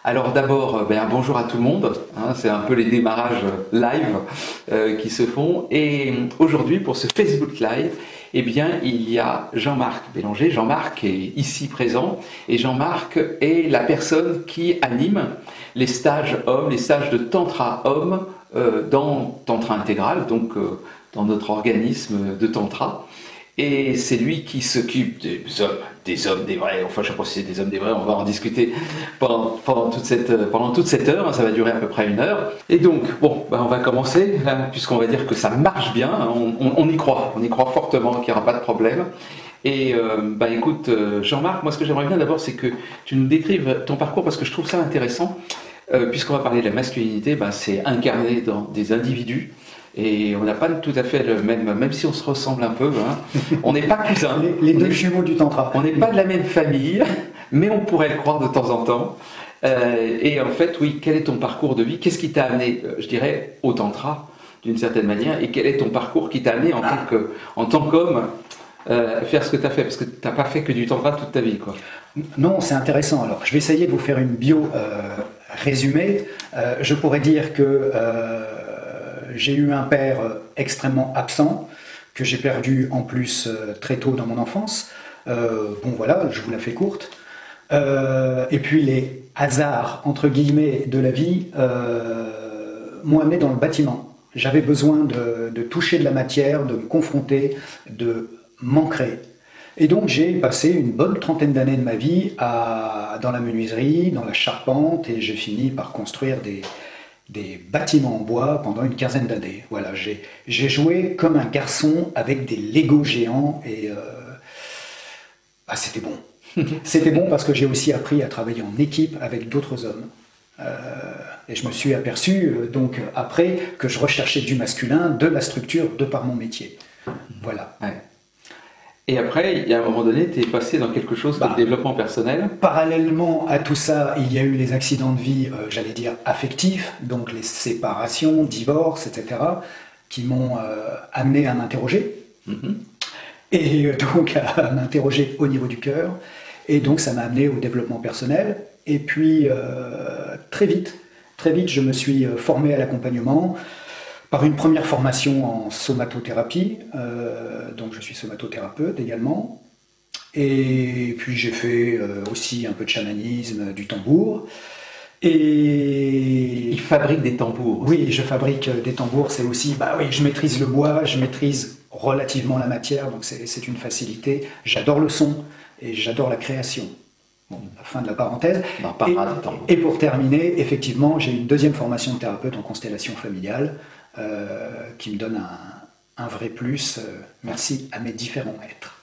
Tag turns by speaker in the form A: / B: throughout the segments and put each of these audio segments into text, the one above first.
A: Alors d'abord, bonjour à tout le monde, hein, c'est un peu les démarrages live qui se font. Et aujourd'hui, pour ce Facebook Live, eh bien, il y a Jean-Marc Bélanger. Jean-Marc est ici présent et Jean-Marc est la personne qui anime les stages hommes, les stages de Tantra hommes dans Tantra Intégral, donc dans notre organisme de Tantra. Et c'est lui qui s'occupe des hommes, des vrais, enfin je ne sais pas si c'est des hommes, des vrais, on va en discuter pendant toute cette heure, hein, ça va durer à peu près 1 heure. Et donc, on va commencer, hein, puisqu'on va dire que ça marche bien, hein, on y croit fortement qu'il n'y aura pas de problème. Et écoute, Jean-Marc, moi ce que j'aimerais bien d'abord, c'est que tu nous décrives ton parcours, parce que je trouve ça intéressant, puisqu'on va parler de la masculinité, c'est incarné dans des individus. Et on n'a pas tout à fait le même si on se ressemble un peu, hein, on n'est pas cousins.
B: Les deux jumeaux du Tantra.
A: On n'est pas de la même famille, mais on pourrait le croire de temps en temps. Et en fait, oui, quel est ton parcours de vie? Qu'est-ce qui t'a amené, je dirais, au Tantra, d'une certaine manière? Et quel est ton parcours qui t'a amené en tant qu'homme faire ce que tu as fait? Parce que tu n'as pas fait que du Tantra toute ta vie, quoi.
B: Non, c'est intéressant. Alors, je vais essayer de vous faire une bio résumée. Je pourrais dire que j'ai eu un père extrêmement absent, que j'ai perdu en plus très tôt dans mon enfance. Voilà, je vous la fais courte. Et puis les hasards, entre guillemets, de la vie m'ont amené dans le bâtiment. J'avais besoin de toucher de la matière, de me confronter, de m'ancrer. Et donc j'ai passé une bonne 30aine d'années de ma vie dans la menuiserie, dans la charpente, et j'ai fini par construire des bâtiments en bois pendant une 15aine d'années. Voilà, j'ai joué comme un garçon avec des Lego géants et c'était bon. C'était bon parce que j'ai aussi appris à travailler en équipe avec d'autres hommes. Et je me suis aperçu donc après que je recherchais du masculin, de la structure, de par mon métier. Voilà.
A: Ouais. Et après, il y a un moment donné, tu es passé dans quelque chose de développement personnel.
B: Parallèlement à tout ça, il y a eu les accidents de vie, j'allais dire affectifs, donc les séparations, divorces, etc., qui m'ont amené à m'interroger. Et donc à m'interroger au niveau du cœur. Et donc ça m'a amené au développement personnel. Et puis très vite, je me suis formé à l'accompagnement. Par une première formation en somatothérapie, donc je suis somatothérapeute également, et puis j'ai fait aussi un peu de chamanisme, du tambour, et...
A: Il fabrique des tambours.
B: Oui, je fabrique des tambours, c'est aussi, je maîtrise le bois, je maîtrise relativement la matière, donc c'est une facilité, j'adore le son, et j'adore la création. Bon, fin de la parenthèse. Et pour terminer, effectivement, j'ai une deuxième formation de thérapeute en constellation familiale, qui me donne un vrai plus, merci à mes différents maîtres.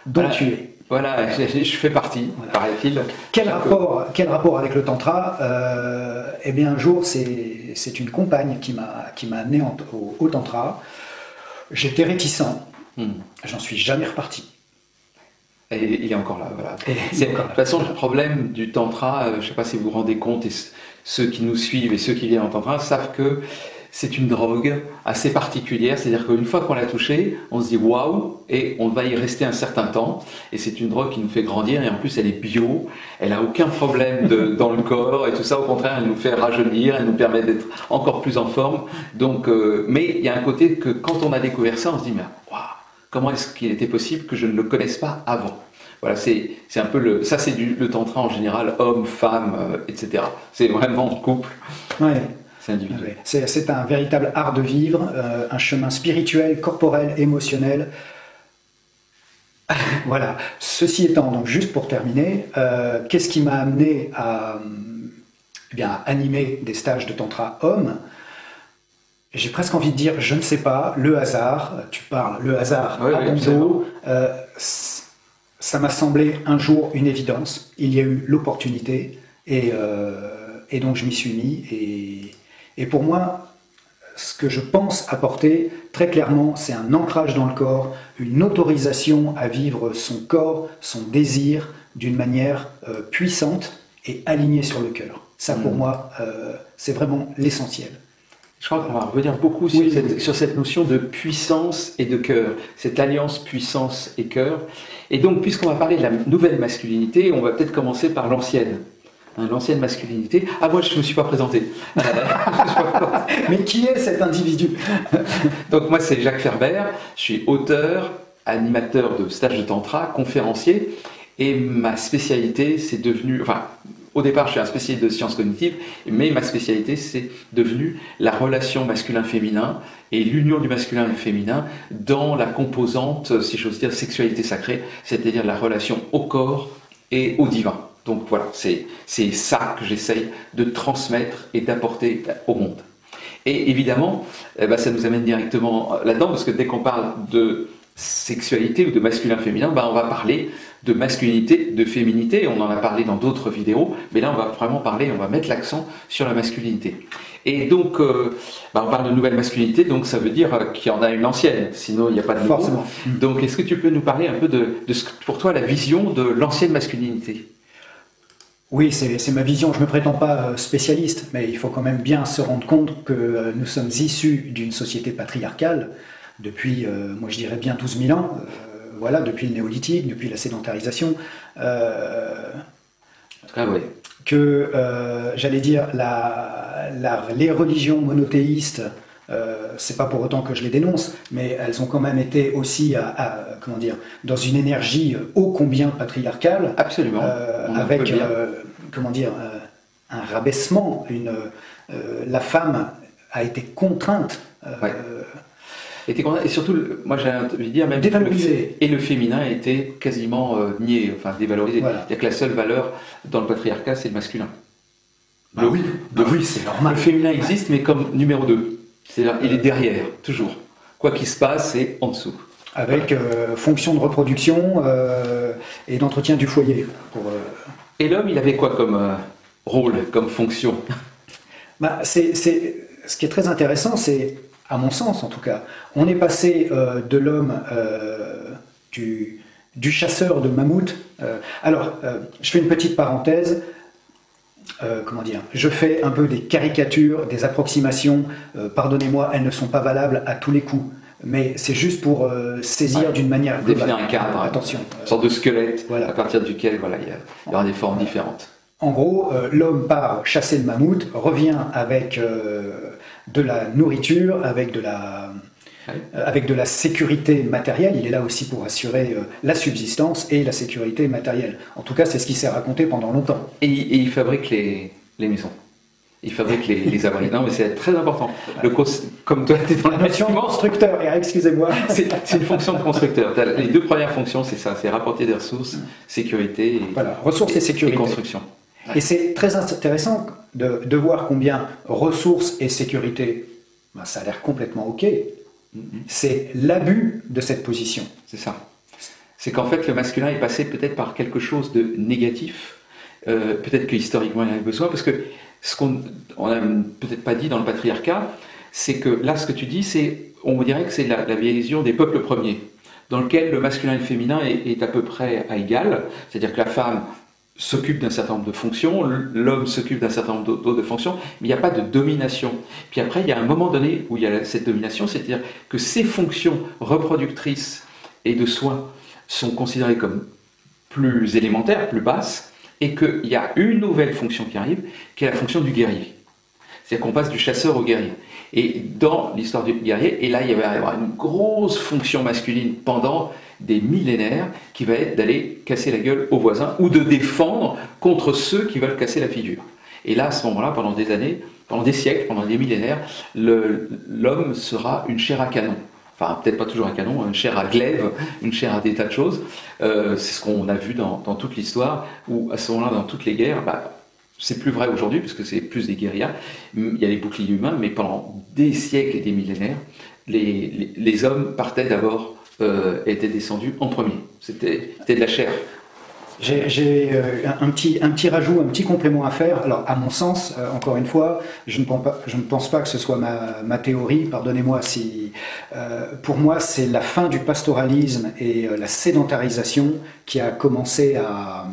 B: Dont tu es.
A: Voilà, je fais partie, voilà. Paraît-il.
B: Quel rapport avec le Tantra? Eh bien, un jour, c'est une compagne qui m'a amené au Tantra. J'étais réticent, j'en suis jamais reparti.
A: Et il est encore là, voilà. De toute façon, le problème du Tantra, je ne sais pas si vous vous rendez compte, et ceux qui nous suivent et ceux qui viennent en Tantra savent que c'est une drogue assez particulière, c'est-à-dire qu'une fois qu'on l'a touchée, on se dit waouh, et on va y rester un certain temps, et c'est une drogue qui nous fait grandir, et en plus elle est bio, elle n'a aucun problème dans le corps, et tout ça, au contraire, elle nous fait rajeunir, elle nous permet d'être encore plus en forme, donc, mais il y a un côté que quand on a découvert ça, on se dit mais waouh, comment est-ce qu'il était possible que je ne le connaisse pas avant? Voilà, c'est un peu ça c'est le tantra en général, homme, femme, etc. C'est vraiment couple.
B: Ouais.
A: C'est individuel.
B: C'est un véritable art de vivre, un chemin spirituel, corporel, émotionnel. Voilà. Ceci étant, donc juste pour terminer, qu'est-ce qui m'a amené à animer des stages de tantra homme? J'ai presque envie de dire, je ne sais pas, le hasard, tu parles, le hasard à bon dos, ça m'a semblé un jour une évidence, il y a eu l'opportunité, et donc je m'y suis mis, et pour moi, ce que je pense apporter, très clairement, c'est un ancrage dans le corps, une autorisation à vivre son corps, son désir, d'une manière puissante et alignée sur le cœur. Ça, pour moi, c'est vraiment l'essentiel.
A: Je crois qu'on va revenir beaucoup sur cette notion de puissance et de cœur, cette alliance puissance et cœur. Et donc, puisqu'on va parler de la nouvelle masculinité, on va peut-être commencer par l'ancienne. L'ancienne masculinité. Ah, moi, je ne me suis pas présenté.
B: Mais qui est cet individu?
A: Donc, moi, c'est Jacques Ferber. Je suis auteur, animateur de stages de tantra, conférencier. Et ma spécialité, c'est devenu... Enfin, au départ, je suis un spécialiste de sciences cognitives, mais ma spécialité, c'est devenu la relation masculin-féminin et l'union du masculin et du féminin dans la composante, si j'ose dire, sexualité sacrée, c'est-à-dire la relation au corps et au divin. Donc voilà, c'est ça que j'essaye de transmettre et d'apporter au monde. Et évidemment, ça nous amène directement là-dedans, parce que dès qu'on parle de sexualité ou de masculin-féminin, on va parler de masculinité, de féminité. On en a parlé dans d'autres vidéos, mais là on va vraiment parler, on va mettre l'accent sur la masculinité. Et donc, on parle de nouvelle masculinité, donc ça veut dire qu'il y en a une ancienne, sinon il n'y a pas de nouveau.
B: Forcément.
A: Donc est-ce que tu peux nous parler un peu de ce que, pour toi, la vision de l'ancienne masculinité?
B: Oui, c'est ma vision. Je ne me prétends pas spécialiste, mais il faut quand même bien se rendre compte que nous sommes issus d'une société patriarcale depuis, moi je dirais bien 12 000 ans, voilà, depuis le néolithique, depuis la sédentarisation.
A: Oui.
B: Que, j'allais dire, les religions monothéistes, c'est pas pour autant que je les dénonce, mais elles ont quand même été aussi comment dire, dans une énergie ô combien patriarcale.
A: Absolument.
B: Avec comment dire, un rabaissement. La femme a été contrainte.
A: Ouais. Et surtout, moi j'ai envie de dire, même
B: dévalorisé.
A: Et le féminin a été quasiment nié, enfin dévalorisé.
B: Voilà.
A: C'est-à-dire que la seule valeur dans le patriarcat, c'est le masculin.
B: Oui, c'est normal.
A: Le féminin existe, mais comme numéro 2. C'est-à-dire, il est derrière, toujours. Quoi qu'il se passe, c'est en dessous.
B: Avec fonction de reproduction et d'entretien du foyer.
A: Et l'homme, il avait quoi comme rôle, comme fonction?
B: Ce qui est très intéressant, c'est, à mon sens en tout cas, on est passé de l'homme, du chasseur de mammouth. Je fais une petite parenthèse. Comment dire, je fais un peu des caricatures, des approximations, pardonnez-moi, elles ne sont pas valables à tous les coups, mais c'est juste pour saisir d'une manière globale.
A: Définir un cadre,
B: attention.
A: Une sorte de squelette,
B: voilà.
A: À partir duquel il y aura des formes différentes.
B: En gros, l'homme part chasser le mammouth, revient avec de la nourriture, avec de la sécurité matérielle. Il est là aussi pour assurer la subsistance et la sécurité matérielle. En tout cas, c'est ce qui s'est raconté pendant longtemps.
A: Et il fabrique les maisons. Il fabrique les abris. Non, mais c'est très important. Comme toi, tu es dans le bâtiment.
B: Constructeur, excusez-moi.
A: C'est une fonction de constructeur. Les deux premières fonctions, c'est ça, c'est rapporter des ressources, sécurité
B: ressources et sécurité.
A: Et construction.
B: Et c'est très intéressant de voir combien ressources et sécurité, ça a l'air complètement OK. C'est l'abus de cette position.
A: C'est ça. C'est qu'en fait, le masculin est passé peut-être par quelque chose de négatif. Peut-être que historiquement, il en avait besoin, parce que ce qu'on n'a peut-être pas dit dans le patriarcat, c'est que là, ce que tu dis, on dirait que c'est la vision des peuples premiers, dans lequel le masculin et le féminin est à peu près à égal. C'est-à-dire que la femme s'occupe d'un certain nombre de fonctions, l'homme s'occupe d'un certain nombre d'autres fonctions, mais il n'y a pas de domination. Puis après, il y a un moment donné où il y a cette domination, c'est-à-dire que ces fonctions reproductrices et de soins sont considérées comme plus élémentaires, plus basses, et qu'il y a une nouvelle fonction qui arrive, qui est la fonction du guerrier. C'est-à-dire qu'on passe du chasseur au guerrier. Et dans l'histoire du guerrier, et là, il va y avoir une grosse fonction masculine pendant des millénaires, qui va être d'aller casser la gueule aux voisins ou de défendre contre ceux qui veulent casser la figure. Et là, à ce moment-là, pendant des années, pendant des siècles, pendant des millénaires, l'homme sera une chair à canon. Enfin, peut-être pas toujours à canon, une chair à glaive, une chair à des tas de choses. C'est ce qu'on a vu dans toute l'histoire, où à ce moment-là, dans toutes les guerres, c'est plus vrai aujourd'hui, parce que c'est plus des guérillas, il y a les boucliers humains, mais pendant des siècles et des millénaires, les hommes partaient d'abord, étaient descendus en premier. C'était de la chair.
B: J'ai un petit rajout, un petit complément à faire. Alors, à mon sens, encore une fois, je ne pense pas que ce soit ma théorie, pardonnez-moi si... pour moi, c'est la fin du pastoralisme et la sédentarisation qui a commencé à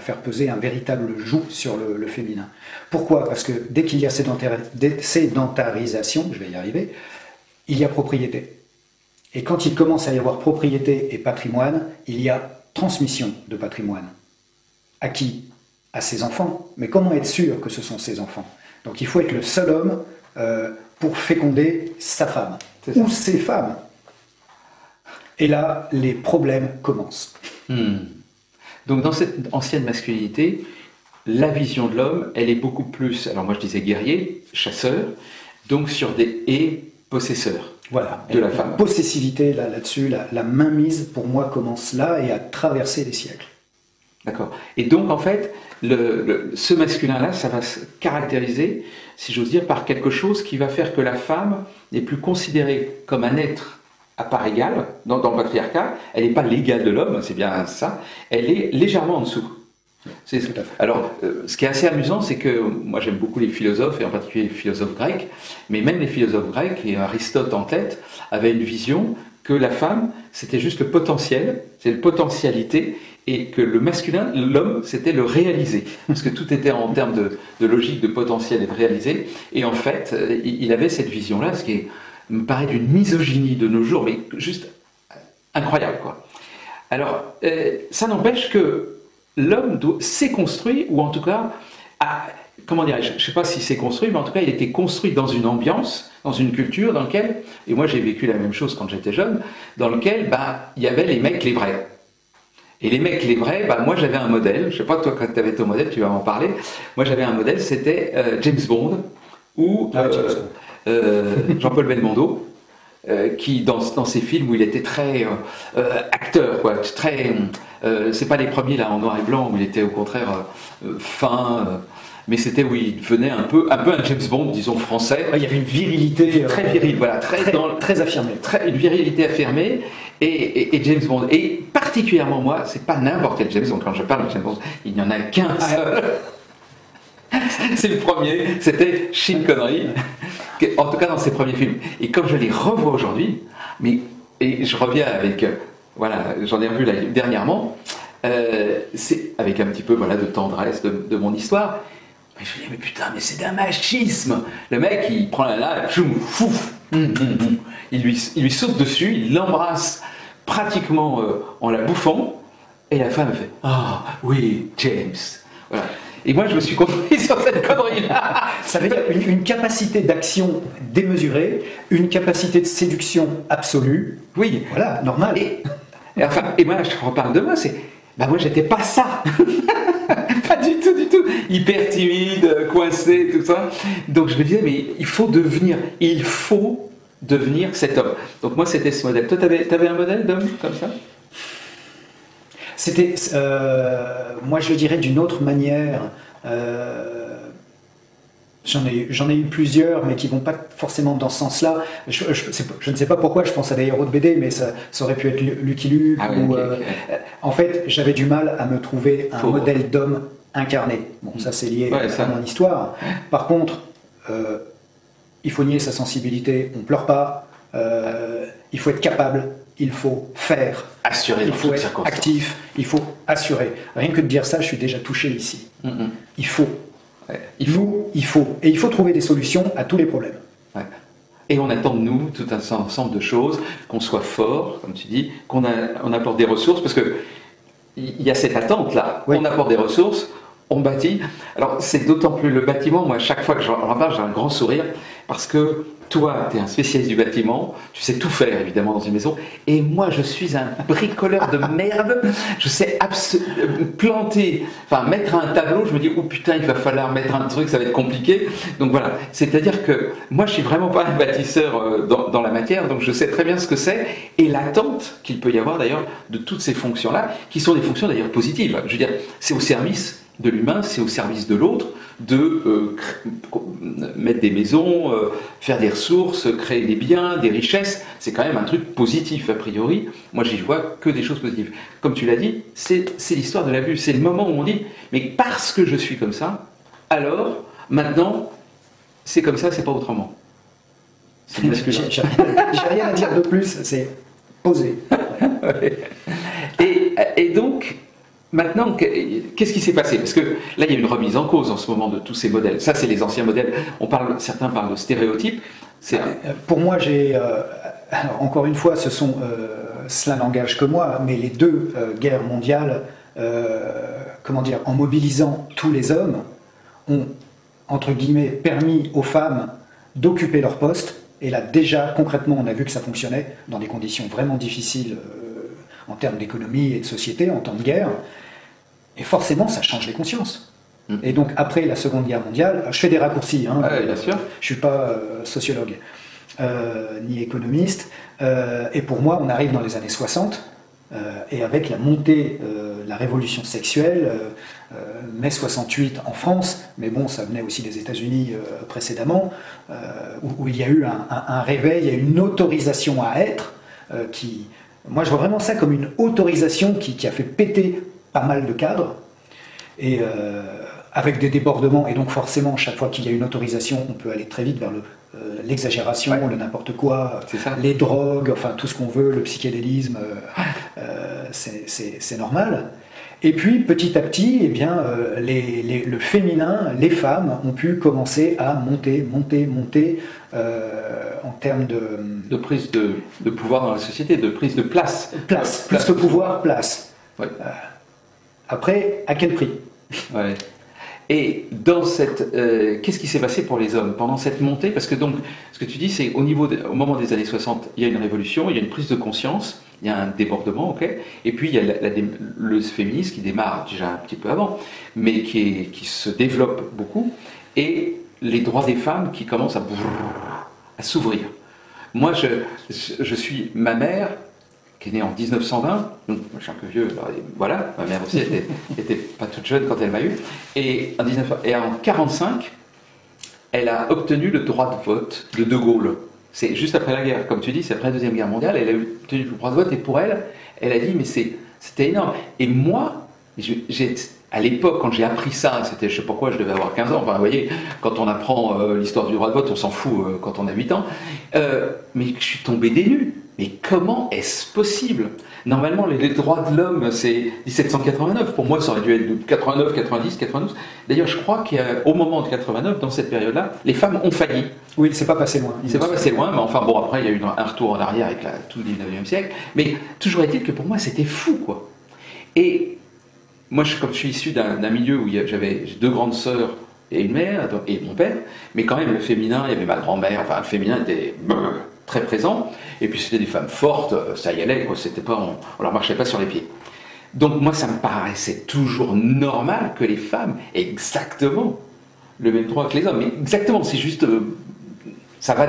B: faire peser un véritable joug sur le féminin. Pourquoi? Parce que dès qu'il y a sédentarisation, je vais y arriver, il y a propriété. Et quand il commence à y avoir propriété et patrimoine, il y a transmission de patrimoine. À qui? à ses enfants. Mais comment être sûr que ce sont ses enfants? Donc il faut être le seul homme pour féconder sa femme, ou ses femmes. Et là, les problèmes commencent.
A: Donc dans cette ancienne masculinité, la vision de l'homme, elle est beaucoup plus, alors moi je disais guerrier, chasseur, donc sur des et possesseurs.
B: Voilà,
A: de la femme.
B: La possessivité là-dessus, la mainmise pour moi commence là et a traversé les siècles.
A: D'accord. Et donc en fait, ce masculin-là, ça va se caractériser, si j'ose dire, par quelque chose qui va faire que la femme n'est plus considérée comme un être à part égale, dans le patriarcat, elle n'est pas l'égale de l'homme, c'est bien ça, elle est légèrement en dessous. Alors, ce qui est assez amusant, c'est que moi j'aime beaucoup les philosophes, et en particulier les philosophes grecs, mais même les philosophes grecs, et Aristote en tête, avaient une vision que la femme, c'était juste le potentiel, c'est la potentialité, et que le masculin, l'homme, c'était le réalisé. Parce que tout était en termes de logique, de potentiel et de réalisé. Et en fait, il avait cette vision-là, ce qui me paraît d'une misogynie de nos jours, mais juste incroyable, quoi. Alors, ça n'empêche que l'homme s'est construit, ou en tout cas, comment dirais-je, je ne sais pas si c'est construit, mais en tout cas, il était construit dans une ambiance, dans une culture dans laquelle, et moi j'ai vécu la même chose quand j'étais jeune, dans lequel il y avait les mecs les vrais. Et les mecs les vrais, moi j'avais un modèle, je ne sais pas toi quand tu avais ton modèle, tu vas m'en parler, moi j'avais un modèle, c'était James Bond, ou Jean-Paul Belmondo, qui dans ses films où il était très acteur, quoi, très, c'est pas les premiers là en noir et blanc où il était au contraire fin, mais c'était où il devenait un peu un James Bond, disons français.
B: Il y avait une virilité
A: très virile, voilà,
B: très affirmée,
A: une virilité affirmée. Et James Bond, et particulièrement moi, c'est pas n'importe quel James Bond. Quand je parle de James Bond, il n'y en a qu'un seul. C'est le premier, c'était Sean Connery, en tout cas dans ses premiers films. Et comme je les revois aujourd'hui, et je reviens avec, voilà, j'en ai revu dernièrement, c'est avec un petit peu voilà, de tendresse de mon histoire. Mais je me dis, mais putain, mais c'est d'un machisme. Le mec, il prend la tchoum, fouf, il lui saute dessus, il l'embrasse pratiquement en la bouffant, et la femme fait, ah oui, James. Voilà. Et moi, je me suis compris sur cette connerie-là.
B: Ça veut dire une capacité d'action démesurée, une capacité de séduction absolue.
A: Oui.
B: Voilà, normal.
A: Et moi, je reparle de moi, c'est, moi, j'étais pas ça. Pas du tout, du tout. Hyper timide, coincé, tout ça. Donc, je me disais, mais il faut devenir cet homme. Donc, moi, c'était ce modèle. Toi, t'avais un modèle d'homme comme ça?
B: C'était, moi je le dirais d'une autre manière, j'en ai eu plusieurs, mais qui ne vont pas forcément dans ce sens-là. Je ne sais pas pourquoi je pense à des héros de BD, mais ça aurait pu être Lucky Luke. En fait, j'avais du mal à me trouver un modèle d'homme incarné. Bon, ça c'est lié à mon histoire. Par contre, il faut nier sa sensibilité, on ne pleure pas, il faut être capable. Il faut faire,
A: assurer,
B: il faut être actif, il faut assurer. Rien que de dire ça, je suis déjà touché ici. Il faut.
A: Ouais.
B: Il faut. Et il faut trouver des solutions à tous les problèmes.
A: Ouais. Et on attend de nous tout un ensemble de choses, qu'on soit fort, comme tu dis, qu'on apporte des ressources, parce que il y a cette attente-là. Oui. On apporte des ressources, on bâtit. Alors c'est d'autant plus le bâtiment, moi chaque fois que j'en parle, j'ai un grand sourire, parce que toi, tu es un spécialiste du bâtiment, tu sais tout faire évidemment dans une maison, et moi je suis un bricoleur de merde, je sais planter, enfin mettre un tableau, je me dis oh putain il va falloir mettre un truc, ça va être compliqué, donc voilà, c'est-à-dire que moi je suis vraiment pas un bâtisseur dans la matière, donc je sais très bien ce que c'est, et l'attente qu'il peut y avoir d'ailleurs de toutes ces fonctions-là, qui sont des fonctions d'ailleurs positives, je veux dire, c'est au service de l'humain, c'est au service de l'autre, de mettre des maisons, faire des ressources, créer des biens, des richesses, c'est quand même un truc positif a priori. Moi j'y vois que des choses positives. Comme tu l'as dit, c'est l'histoire de l'abus, c'est le moment où on dit, mais parce que je suis comme ça, alors maintenant c'est comme ça, c'est pas autrement.
B: J'ai rien à dire de plus, c'est posé.
A: Et donc, maintenant, qu'est-ce qui s'est passé? Parce que là, il y a une remise en cause en ce moment de tous ces modèles. Ça, c'est les anciens modèles. Certains parlent de stéréotypes.
B: Pour moi, encore une fois, cela n'engage que moi, mais les deux guerres mondiales comment dire, en mobilisant tous les hommes, ont, entre guillemets, permis aux femmes d'occuper leur poste. Et là, déjà, concrètement, on a vu que ça fonctionnait dans des conditions vraiment difficiles en termes d'économie et de société, en temps de guerre. Et forcément, ça change les consciences. Et donc, après la Seconde Guerre mondiale, je fais des raccourcis, hein,
A: bien sûr.
B: Je ne suis pas sociologue ni économiste. Et pour moi, on arrive dans les années 60, et avec la montée, la révolution sexuelle, mai 68 en France, mais bon, ça venait aussi des États-Unis précédemment, où il y a eu un réveil, il y a eu une autorisation à être, qui... Moi, je vois vraiment ça comme une autorisation qui a fait péter pas mal de cadres, et avec des débordements, et donc forcément, chaque fois qu'il y a une autorisation, on peut aller très vite vers l'exagération, le n'importe quoi, les drogues, enfin tout ce qu'on veut, le psychédélisme, c'est normal. Et puis, petit à petit, eh bien, le féminin, les femmes ont pu commencer à monter en termes
A: de prise de pouvoir dans la société, de prise de place.
B: Plus que pouvoir, place.
A: Ouais.
B: Après, à quel prix?
A: Ouais. Et dans cette, qu'est-ce qui s'est passé pour les hommes pendant cette montée? Parce que donc, ce que tu dis, c'est au moment des années 60, il y a une révolution, il y a une prise de conscience, il y a un débordement, ok. Et puis il y a le féminisme qui démarre déjà un petit peu avant, mais qui se développe beaucoup, et les droits des femmes qui commencent à s'ouvrir. Moi, je suis ma mère, qui est née en 1920, donc je suis un peu vieux, alors, voilà, ma mère aussi était pas toute jeune quand elle m'a eu, et en 1945, elle a obtenu le droit de vote de De Gaulle. C'est juste après la guerre, comme tu dis, c'est après la Deuxième Guerre mondiale, elle a obtenu le droit de vote, et pour elle a dit, mais c'était énorme. Et moi, à l'époque, quand j'ai appris ça, c'était, je sais pas quoi, je devais avoir 15 ans, enfin, vous voyez, quand on apprend l'histoire du droit de vote, on s'en fout quand on a 8 ans, mais je suis tombé des nues. Mais comment est-ce possible? Normalement, les droits de l'homme, c'est 1789. Pour moi, ça aurait dû être de 89, 90, 92. D'ailleurs, je crois qu'au moment de 89, dans cette période-là, les femmes ont failli.
B: Oui, c'est pas passé loin.
A: C'est pas passé loin, mais enfin bon, après, il y a eu un retour en arrière avec tout le 19e siècle. Mais toujours est-il que pour moi, c'était fou, quoi. Et moi, comme je suis issu d'un milieu où j'avais 2 grandes sœurs et une mère, et mon père, mais quand même, le féminin, il y avait ma grand-mère, enfin, le féminin était très présent, et puis c'était des femmes fortes, ça y allait, quoi, c'était pas, on leur marchait pas sur les pieds. Donc moi, ça me paraissait toujours normal que les femmes aient exactement le même droit que les hommes, mais exactement, c'est juste, ça va,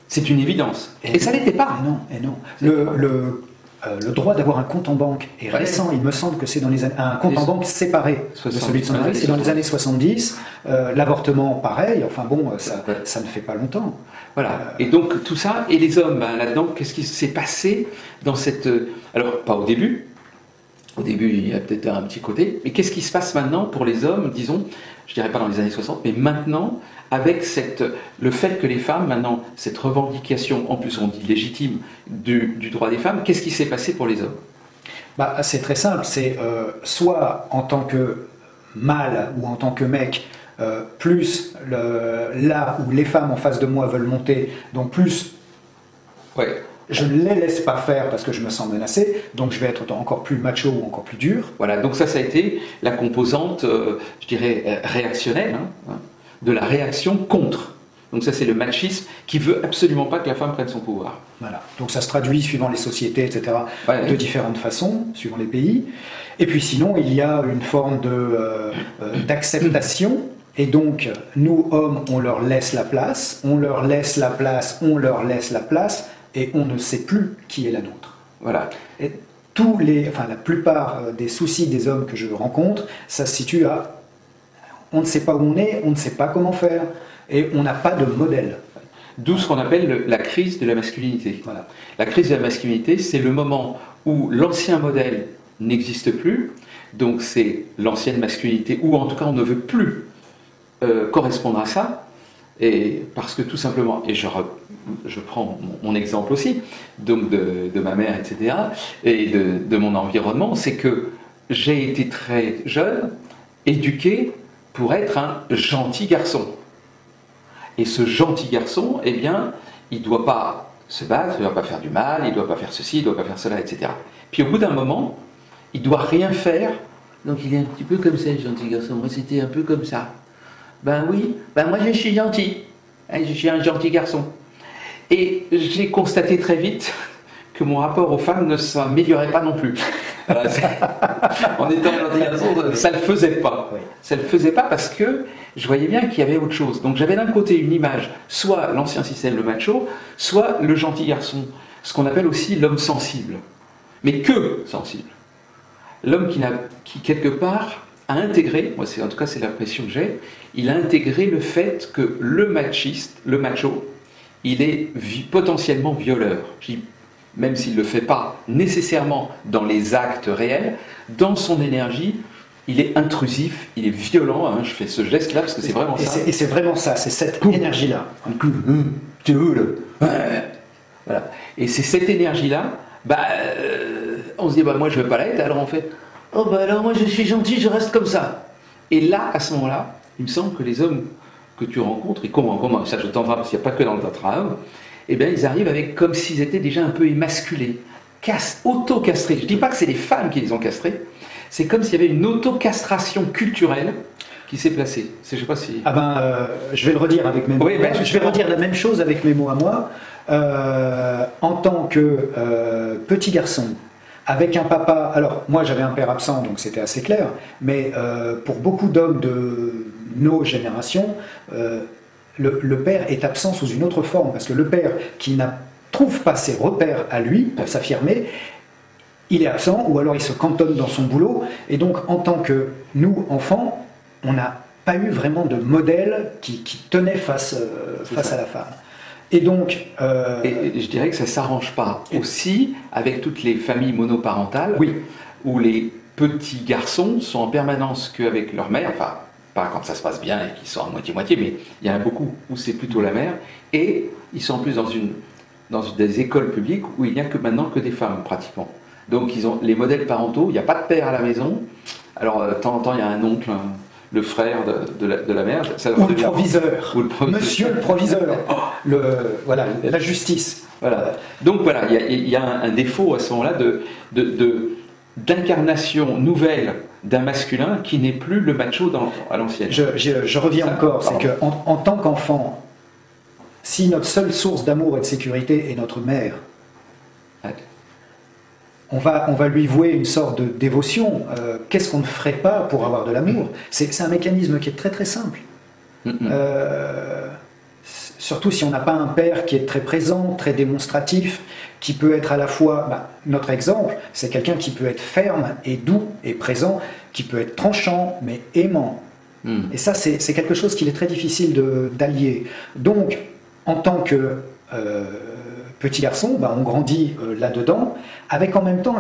A: c'est une évidence. Et ça n'était pas.
B: Et non. Le droit d'avoir un compte en banque est récent, il me semble que c'est dans un compte en banque séparé de celui de son mari, c'est dans les années 70, l'avortement pareil, enfin bon, ça ne fait pas longtemps.
A: Voilà, et donc tout ça, et les hommes, là-dedans, qu'est-ce qui s'est passé dans cette... Alors, pas au début il y a peut-être un petit côté, mais qu'est-ce qui se passe maintenant pour les hommes, disons, je dirais pas dans les années 60, mais maintenant, avec le fait que les femmes, maintenant, cette revendication, en plus on dit légitime, du droit des femmes, qu'est-ce qui s'est passé pour les hommes?
B: C'est très simple, c'est soit en tant que mâle ou en tant que mec, plus là où les femmes en face de moi veulent monter, donc plus je ne les laisse pas faire parce que je me sens menacé, donc je vais être encore plus macho ou encore plus dur.
A: Voilà, donc ça a été la composante, je dirais, réactionnelle, de la réaction contre. Donc ça, c'est le machisme qui veut absolument pas que la femme prenne son pouvoir.
B: Voilà. Donc ça se traduit suivant les sociétés, etc., de différentes façons, suivant les pays. Et puis sinon, il y a une forme d'acceptation. Et donc, nous, hommes, on leur laisse la place, et on ne sait plus qui est la nôtre.
A: Voilà.
B: Et la plupart des soucis des hommes que je rencontre, ça se situe à on ne sait pas où on est, on ne sait pas comment faire, et on n'a pas de modèle.
A: D'où ce qu'on appelle la crise de la masculinité.
B: Voilà.
A: La crise de la masculinité, c'est le moment où l'ancien modèle n'existe plus, donc c'est l'ancienne masculinité, ou en tout cas on ne veut plus correspondre à ça, et parce que tout simplement, et je prends mon exemple aussi, donc de ma mère, etc., et de mon environnement, c'est que j'ai été très jeune, éduqué pour être un gentil garçon. Et ce gentil garçon, eh bien, il ne doit pas se battre, il ne doit pas faire du mal, il ne doit pas faire ceci, il ne doit pas faire cela, etc. Puis au bout d'un moment, il doit rien faire, donc il est un petit peu comme ça, le gentil garçon. Moi, c'était un peu comme ça. Ben oui, ben moi je suis gentil, hein, je suis un gentil garçon. Et j'ai constaté très vite que mon rapport aux femmes ne s'améliorait pas non plus. Voilà, en étant un gentil garçon, ça ne le faisait pas.
B: Oui.
A: Ça ne le faisait pas parce que je voyais bien qu'il y avait autre chose. Donc j'avais d'un côté une image, soit l'ancien système, le macho, soit le gentil garçon, ce qu'on appelle aussi l'homme sensible. Mais que sensible. L'homme qui quelque part a intégré, moi en tout cas c'est l'impression que j'ai, il a intégré le fait que le machiste, le macho, il est potentiellement violeur. Même s'il ne le fait pas nécessairement dans les actes réels, dans son énergie, il est intrusif, il est violent. Hein, je fais ce geste-là parce que c'est vraiment ça.
B: Et c'est vraiment ça, c'est cette énergie-là.
A: Voilà. Et c'est cette énergie-là, on se dit, moi je ne veux pas l'être, alors on fait, alors moi je suis gentil, je reste comme ça. Et là, à ce moment-là, il me semble que les hommes que tu rencontres, et comment ça je t'entends parce qu'il n'y a pas que dans le tantra, eh bien ils arrivent avec comme s'ils étaient déjà un peu émasculés, auto-castrés. Je ne dis pas que c'est les femmes qui les ont castrés, c'est comme s'il y avait une auto-castration culturelle qui s'est placée. Je sais pas si...
B: Je vais le redire avec mes mots.
A: Oui,
B: je vais redire la même chose avec mes mots à moi. En tant que petit garçon, avec un papa, alors moi j'avais un père absent donc c'était assez clair, mais pour beaucoup d'hommes de nos générations, le père est absent sous une autre forme, parce que le père qui ne trouve pas ses repères à lui pour s'affirmer, il est absent ou alors il se cantonne dans son boulot, et donc en tant que nous, enfants, on n'a pas eu vraiment de modèle qui tenait face à la femme. Et donc...
A: Et je dirais que ça ne s'arrange pas aussi avec toutes les familles monoparentales,
B: oui,
A: où les petits garçons sont en permanence qu'avec leur mère, enfin, pas quand ça se passe bien et qu'ils sont à moitié-moitié, mais il y en a beaucoup où c'est plutôt la mère, et ils sont en plus dans des écoles publiques où il n'y a que maintenant que des femmes, pratiquement. Donc ils ont les modèles parentaux, il n'y a pas de père à la maison, alors de temps en temps il y a un oncle, le frère de la mère, ça
B: ou, le proviseur. Ou le proviseur, monsieur le proviseur, voilà, la justice.
A: Voilà. Donc voilà, il y a un défaut à ce moment-là d'incarnation nouvelle d'un masculin qui n'est plus le macho à l'ancienne.
B: Je reviens encore, c'est qu'en tant qu'enfant, si notre seule source d'amour et de sécurité est notre mère, on va lui vouer une sorte de dévotion. Qu'est-ce qu'on ne ferait pas pour avoir de l'amour? C'est un mécanisme qui est très très simple. Surtout si on n'a pas un père qui est très présent, très démonstratif, qui peut être à la fois... notre exemple, c'est quelqu'un qui peut être ferme et doux et présent, qui peut être tranchant mais aimant. Et ça, c'est quelque chose qu'il est très difficile d'allier. Donc, en tant que... petit garçon, on grandit là-dedans, avec en même temps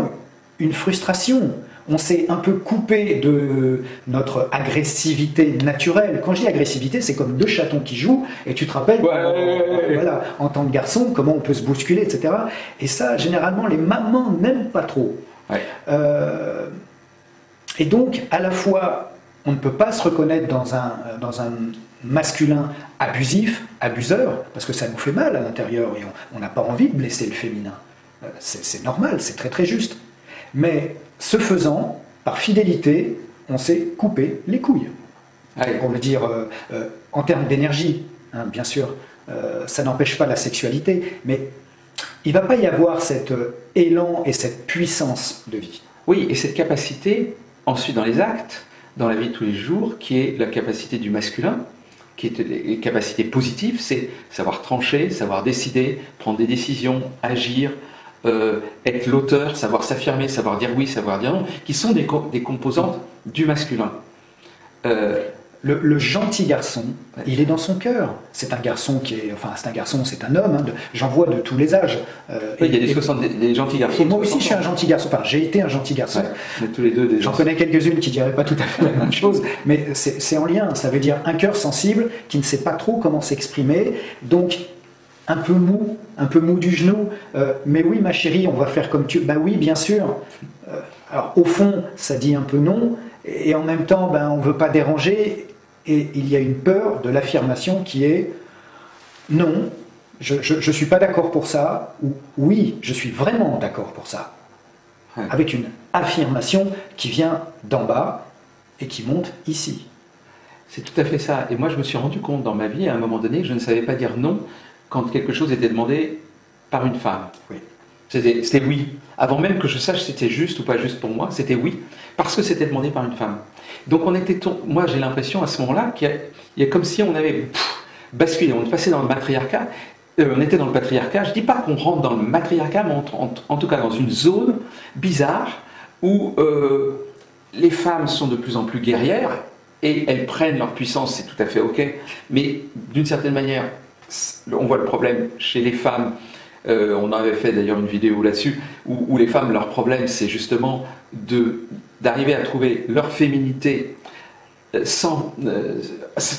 B: une frustration. On s'est un peu coupé de notre agressivité naturelle. Quand je dis agressivité, c'est comme deux chatons qui jouent, et tu te rappelles, voilà, en tant que garçon, comment on peut se bousculer, etc. Et ça, généralement, les mamans n'aiment pas trop.
A: Ouais.
B: Et donc, à la fois, on ne peut pas se reconnaître dans un masculin abusif, abuseur, parce que ça nous fait mal à l'intérieur et on n'a pas envie de blesser le féminin. C'est normal, c'est très très juste. Mais ce faisant, par fidélité, on s'est coupé les couilles. Pour le dire en termes d'énergie, hein, bien sûr, ça n'empêche pas la sexualité, mais il ne va pas y avoir cet élan et cette puissance de vie.
A: Oui, et cette capacité, ensuite dans les actes, dans la vie de tous les jours, qui est la capacité du masculin, qui est les capacités positives, c'est savoir trancher, savoir décider, prendre des décisions, agir, être l'auteur, savoir s'affirmer, savoir dire oui, savoir dire non, qui sont des composantes du masculin.
B: Le gentil garçon, il est dans son cœur. C'est un garçon qui est... Enfin, c'est un garçon, c'est un homme. Hein, j'en vois de tous les âges.
A: Il y a des gentils garçons.
B: Et moi aussi, je suis un gentil garçon. Enfin, j'ai été un gentil garçon.
A: Ouais, tous les deux des
B: J'en connais quelques-unes qui ne diraient pas tout à fait la même chose. Mais c'est en lien. Ça veut dire un cœur sensible qui ne sait pas trop comment s'exprimer. Donc, un peu mou du genou. Mais oui, ma chérie, on va faire comme tu... Ben oui, bien sûr. Alors, au fond, ça dit un peu non. Et en même temps, on ne veut pas déranger, et il y a une peur de l'affirmation qui est non, je ne suis pas d'accord pour ça, ou oui, je suis vraiment d'accord pour ça. avec une affirmation qui vient d'en bas et qui monte ici.
A: C'est tout à fait ça. Et moi, je me suis rendu compte dans ma vie, à un moment donné, que je ne savais pas dire non quand quelque chose était demandé par une femme.
B: Oui.
A: C'était oui. Avant même que je sache si c'était juste ou pas juste pour moi, c'était oui, parce que c'était demandé par une femme. Donc moi, j'ai l'impression à ce moment-là qu'il y a comme si on avait basculé, on est passé dans le matriarcat. On était dans le patriarcat. Je ne dis pas qu'on rentre dans le matriarcat, mais en tout cas dans une zone bizarre où les femmes sont de plus en plus guerrières et elles prennent leur puissance, c'est tout à fait ok. Mais d'une certaine manière, on voit le problème chez les femmes. On avait fait d'ailleurs une vidéo là-dessus où les femmes, leur problème, c'est justement d'arriver à trouver leur féminité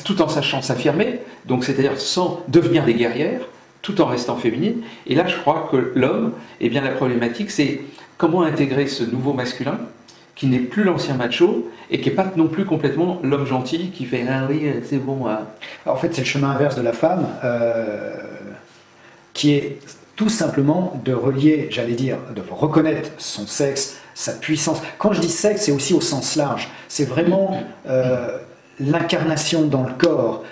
A: tout en sachant s'affirmer, donc c'est-à-dire sans devenir des guerrières, tout en restant féminine. Et là, je crois que l'homme, eh bien, la problématique, c'est comment intégrer ce nouveau masculin qui n'est plus l'ancien macho et qui n'est pas non plus complètement l'homme gentil qui fait « Ah oui, c'est bon. »
B: En fait, c'est le chemin inverse de la femme qui est tout simplement de relier, j'allais dire, de reconnaître son sexe, sa puissance. Quand je dis sexe, c'est aussi au sens large. C'est vraiment l'incarnation dans le corps,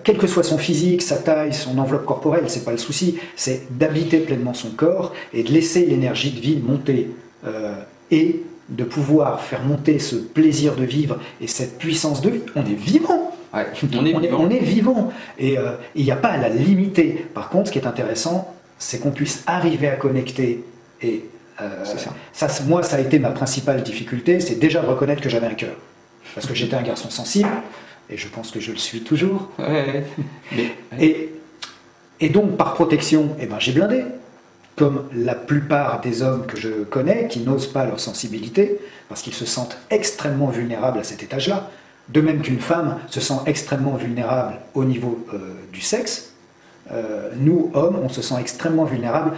B: quel que soit son physique, sa taille, son enveloppe corporelle, c'est pas le souci, c'est d'habiter pleinement son corps et de laisser l'énergie de vie monter et de pouvoir faire monter ce plaisir de vivre et cette puissance de vie. On est vivant.
A: Ouais,
B: on est vivant et il n'y a pas à la limiter. Par contre, ce qui est intéressant, c'est qu'on puisse arriver à connecter et moi, ça a été ma principale difficulté, c'est déjà de reconnaître que j'avais un cœur. Parce que j'étais un garçon sensible, et je pense que je le suis toujours.
A: Ouais.
B: Et donc, par protection, eh ben, j'ai blindé. Comme la plupart des hommes que je connais, qui n'osent pas leur sensibilité, parce qu'ils se sentent extrêmement vulnérables à cet étage-là. De même qu'une femme se sent extrêmement vulnérable au niveau du sexe, nous, hommes, on se sent extrêmement vulnérables.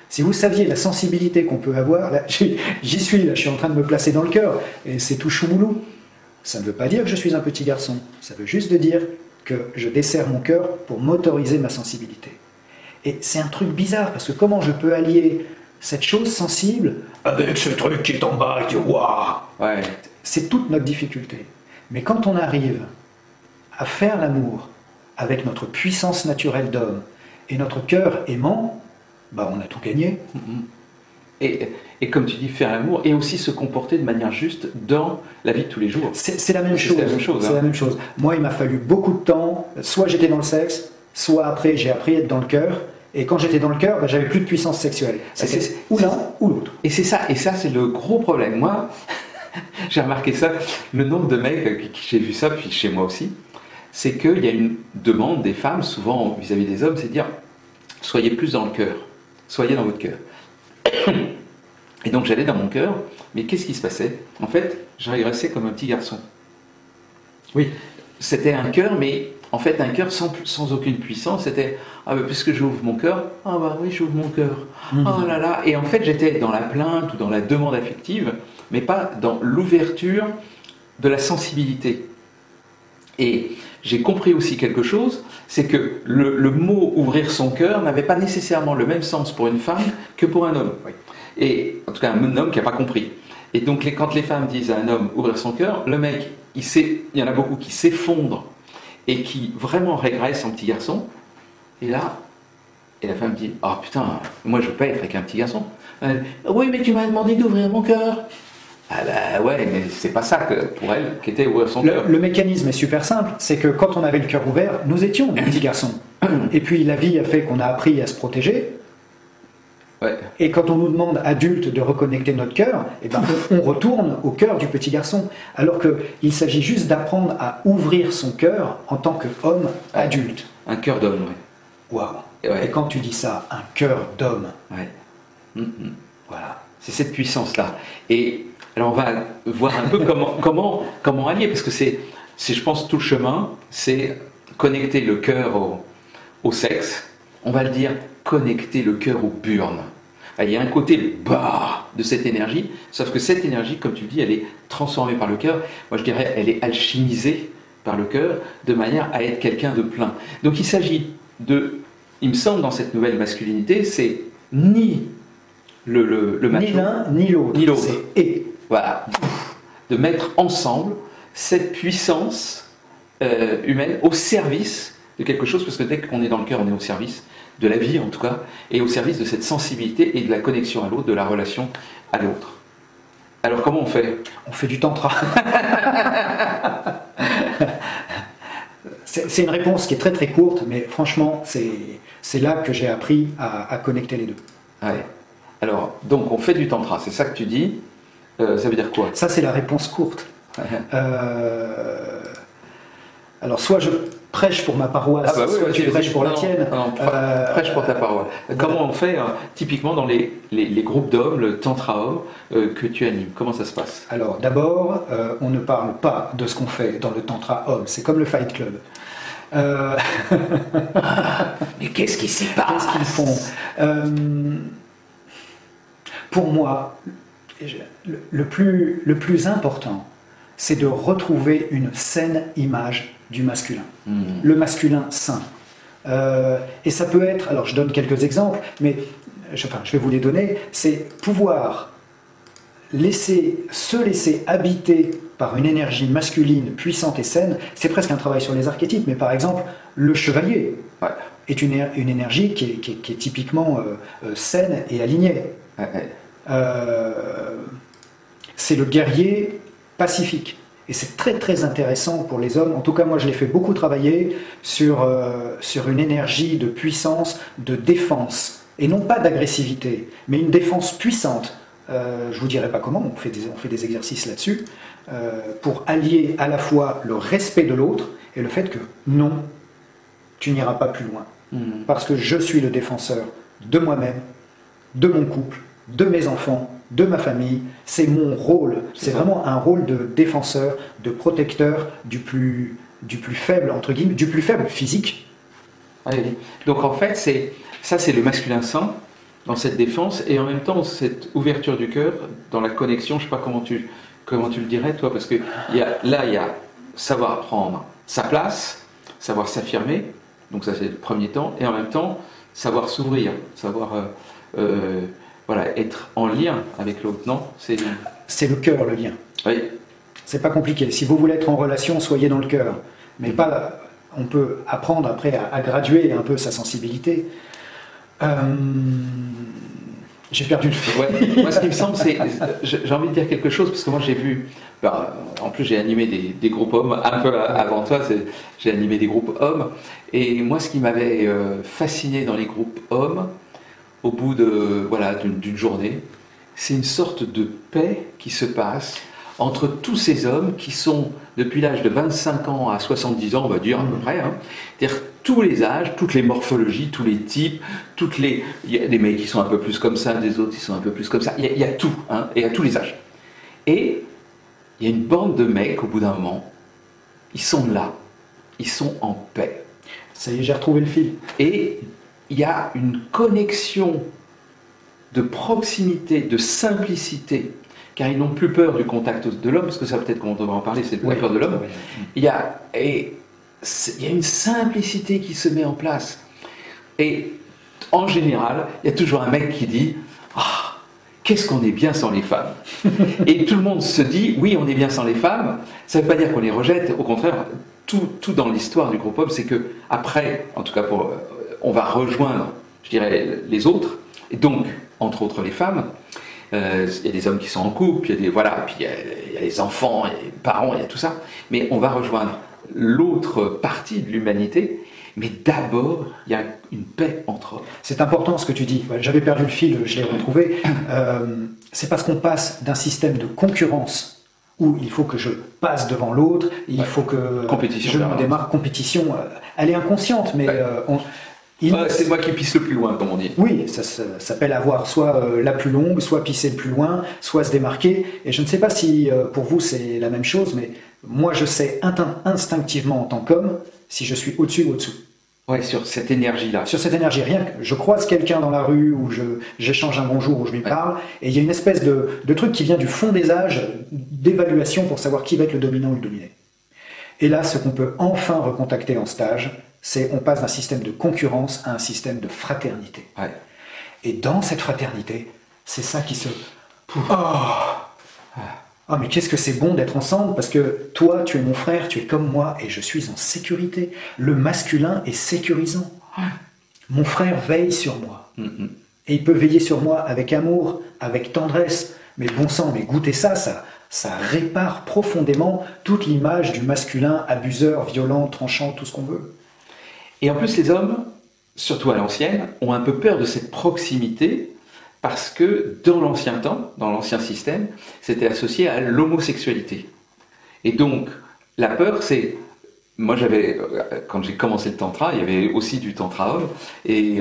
B: Si vous saviez la sensibilité qu'on peut avoir, là, j'y suis, là, je suis en train de me placer dans le cœur, et c'est tout choumoulou. Ça ne veut pas dire que je suis un petit garçon, ça veut juste dire que je desserre mon cœur pour m'autoriser ma sensibilité. Et c'est un truc bizarre, parce que comment je peux allier cette chose sensible avec ce truc qui est en bas et qui est waouh.
A: Ouais.
B: C'est toute notre difficulté. Mais quand on arrive à faire l'amour avec notre puissance naturelle d'homme et notre cœur aimant, bah on a tout gagné.
A: Et comme tu dis, faire l'amour et aussi se comporter de manière juste dans la vie de tous les jours.
B: C'est la même chose.
A: C'est
B: la même chose. Moi, il m'a fallu beaucoup de temps. Soit j'étais dans le sexe, soit après j'ai appris à être dans le cœur. Et quand j'étais dans le cœur, bah, j'avais plus de puissance sexuelle. C'est ou l'un ou l'autre.
A: Et c'est ça, c'est le gros problème. Moi, j'ai remarqué ça, le nombre de mecs qui j'ai vu ça, puis chez moi aussi, c'est qu'il y a une demande des femmes, souvent vis-à-vis des hommes, c'est de dire « soyez plus dans le cœur, soyez dans votre cœur ». Et donc j'allais dans mon cœur, mais qu'est-ce qui se passait? En fait, je régressais comme un petit garçon. Oui, c'était un cœur, mais en fait un cœur sans aucune puissance, c'était « ah bah puisque j'ouvre mon cœur, ah bah oui j'ouvre mon cœur, oh là là ». Et en fait j'étais dans la plainte ou dans la demande affective, mais pas dans l'ouverture de la sensibilité. Et j'ai compris aussi quelque chose, c'est que le mot « ouvrir son cœur » n'avait pas nécessairement le même sens pour une femme que pour un homme.
B: Oui.
A: Et en tout cas un homme qui n'a pas compris. Et donc quand les femmes disent à un homme « ouvrir son cœur », le mec, il y en a beaucoup qui s'effondrent et qui vraiment régressent en petit garçon. Et là, la femme dit « ah putain, moi je veux pas être avec un petit garçon ». Oui, mais tu m'as demandé d'ouvrir mon cœur. Ah bah ouais, mais c'est pas ça que, pour elle qu'était ouvrir son cœur.
B: Le mécanisme est super simple, c'est que quand on avait le cœur ouvert, nous étions des petits garçons. Et puis la vie a fait qu'on a appris à se protéger.
A: Ouais.
B: Et quand on nous demande, adultes, de reconnecter notre cœur, eh ben, on retourne au cœur du petit garçon. Alors qu'il s'agit juste d'apprendre à ouvrir son cœur en tant qu'homme adulte.
A: Un cœur d'homme, oui.
B: Waouh.
A: Ouais.
B: Et quand tu dis ça, un cœur d'homme.
A: Ouais.
B: Voilà.
A: C'est cette puissance-là. Et alors on va voir un peu comment allier, parce que c'est, je pense, tout le chemin, c'est connecter le cœur au sexe. On va le dire, connecter le cœur aux burnes. Il y a un côté bas de cette énergie, sauf que cette énergie, comme tu le dis, elle est transformée par le cœur. Moi je dirais, elle est alchimisée par le cœur, de manière à être quelqu'un de plein. Donc il s'agit il me semble, dans cette nouvelle masculinité, c'est ni le macho.
B: Ni l'un ni l'autre.
A: Ni l'autre.
B: C'est et.
A: Voilà. De mettre ensemble cette puissance humaine au service de quelque chose, parce que dès qu'on est dans le cœur, on est au service de la vie en tout cas, et au service de cette sensibilité et de la connexion à l'autre, de la relation à l'autre. Alors comment on fait?
B: On fait du tantra. C'est une réponse qui est très très courte, mais franchement, c'est là que j'ai appris à connecter les deux.
A: Ouais. Alors, donc on fait du tantra, c'est ça que tu dis. Ça veut dire quoi?
B: Ça, c'est la réponse courte. Alors, soit je prêche pour ma paroisse, soit tu prêches pour la tienne.
A: Non, prêche pour ta paroisse. Comment on fait typiquement dans les groupes d'hommes, le tantra homme, que tu animes? Comment ça se passe?
B: Alors, d'abord, on ne parle pas de ce qu'on fait dans le tantra homme. C'est comme le Fight Club.
A: Mais qu'est-ce qui s'y passe?
B: Qu'est-ce qu'ils font? Pour moi, le plus important, c'est de retrouver une saine image du masculin. Le masculin sain. Et ça peut être, alors je donne quelques exemples, mais je vais vous les donner, c'est pouvoir se laisser habiter par une énergie masculine puissante et saine. C'est presque un travail sur les archétypes, mais par exemple, le chevalier est une énergie qui est typiquement saine et alignée. C'est le guerrier pacifique. Et c'est très très intéressant pour les hommes. En tout cas, moi je l'ai fait beaucoup travailler sur une énergie de puissance, de défense. Et non pas d'agressivité, mais une défense puissante. Je ne vous dirai pas comment, on fait des exercices là-dessus, pour allier à la fois le respect de l'autre et le fait que non, tu n'iras pas plus loin. Parce que je suis le défenseur de moi-même, de mon couple, de mes enfants, de ma famille. C'est mon rôle. C'est vraiment un rôle de défenseur, de protecteur du plus faible, entre guillemets, du plus faible physique.
A: Oui. Donc en fait, c'est le masculin sain dans cette défense, et en même temps cette ouverture du cœur dans la connexion. Je ne sais pas comment tu le dirais toi, parce que il y a savoir prendre sa place, savoir s'affirmer. Donc ça c'est le premier temps, et en même temps savoir s'ouvrir, savoir être en lien avec l'autre, non?
B: C'est le cœur, le lien.
A: Oui.
B: C'est pas compliqué. Si vous voulez être en relation, soyez dans le cœur. Mais pas. On peut apprendre après à graduer un peu sa sensibilité. J'ai perdu le fil.
A: Ouais. Moi, ce qui me semble, c'est. J'ai envie de dire quelque chose, parce que moi, j'ai vu. En plus, j'ai animé des groupes hommes. Un peu avant toi, j'ai animé des groupes hommes. Et moi, ce qui m'avait fasciné dans les groupes hommes, au bout d'une journée, c'est une sorte de paix qui se passe entre tous ces hommes qui sont, depuis l'âge de 25 ans à 70 ans, on va dire à peu près, c'est-à-dire tous les âges, toutes les morphologies, tous les types, il y a des mecs qui sont un peu plus comme ça, des autres qui sont un peu plus comme ça, il y a tout, et à tous les âges. Et il y a une bande de mecs, au bout d'un moment, ils sont là, ils sont en paix.
B: Ça y est, j'ai retrouvé le fil.
A: Et il y a une connexion de proximité, de simplicité, car ils n'ont plus peur du contact de l'homme, parce que ça peut-être qu'on devrait en parler, c'est la peur de l'homme. Il y a une simplicité qui se met en place. Et en général, il y a toujours un mec qui dit « Ah, qu'est-ce qu'on est bien sans les femmes ?» Et tout le monde se dit « Oui, on est bien sans les femmes ». Ça ne veut pas dire qu'on les rejette, au contraire, tout dans l'histoire du groupe homme, c'est que après, en tout cas, on va rejoindre, je dirais, les autres, et donc, entre autres les femmes. Il y a des hommes qui sont en couple, puis il y a les enfants, il y a les parents, il y a tout ça. Mais on va rejoindre l'autre partie de l'humanité. Mais d'abord, il y a une paix entre hommes.
B: C'est important ce que tu dis. J'avais perdu le fil, je l'ai retrouvé. C'est parce qu'on passe d'un système de concurrence où il faut que je passe devant l'autre, il faut que je me démarque. Compétition, elle est inconsciente, mais
A: c'est moi qui pisse le plus loin, comme on dit.
B: Oui, ça s'appelle avoir soit la plus longue, soit pisser le plus loin, soit se démarquer. Et je ne sais pas si pour vous c'est la même chose, mais moi je sais instinctivement en tant qu'homme si je suis au-dessus ou au-dessous.
A: Oui, sur cette énergie-là.
B: Sur cette énergie, rien que je croise quelqu'un dans la rue, ou j'échange un bonjour, ou je lui parle, et il y a une espèce de truc qui vient du fond des âges, d'évaluation pour savoir qui va être le dominant ou le dominé. Et là, ce qu'on peut enfin recontacter en stage, c'est on passe d'un système de concurrence à un système de fraternité.
A: Ouais.
B: Et dans cette fraternité, C'est ça qui se... Ah, mais qu'est-ce que c'est bon d'être ensemble, parce que toi, tu es mon frère, tu es comme moi, et je suis en sécurité. Le masculin est sécurisant. Mon frère veille sur moi. Et il peut veiller sur moi avec amour, avec tendresse. Mais bon sang, mais goûtez ça, ça répare profondément toute l'image du masculin abuseur, violent, tranchant, tout ce qu'on veut.
A: Et en plus, les hommes, surtout à l'ancienne, ont un peu peur de cette proximité, parce que dans l'ancien temps, dans l'ancien système, c'était associé à l'homosexualité. Et donc, la peur, c'est... Moi, quand j'ai commencé le tantra, il y avait aussi du tantra homme, et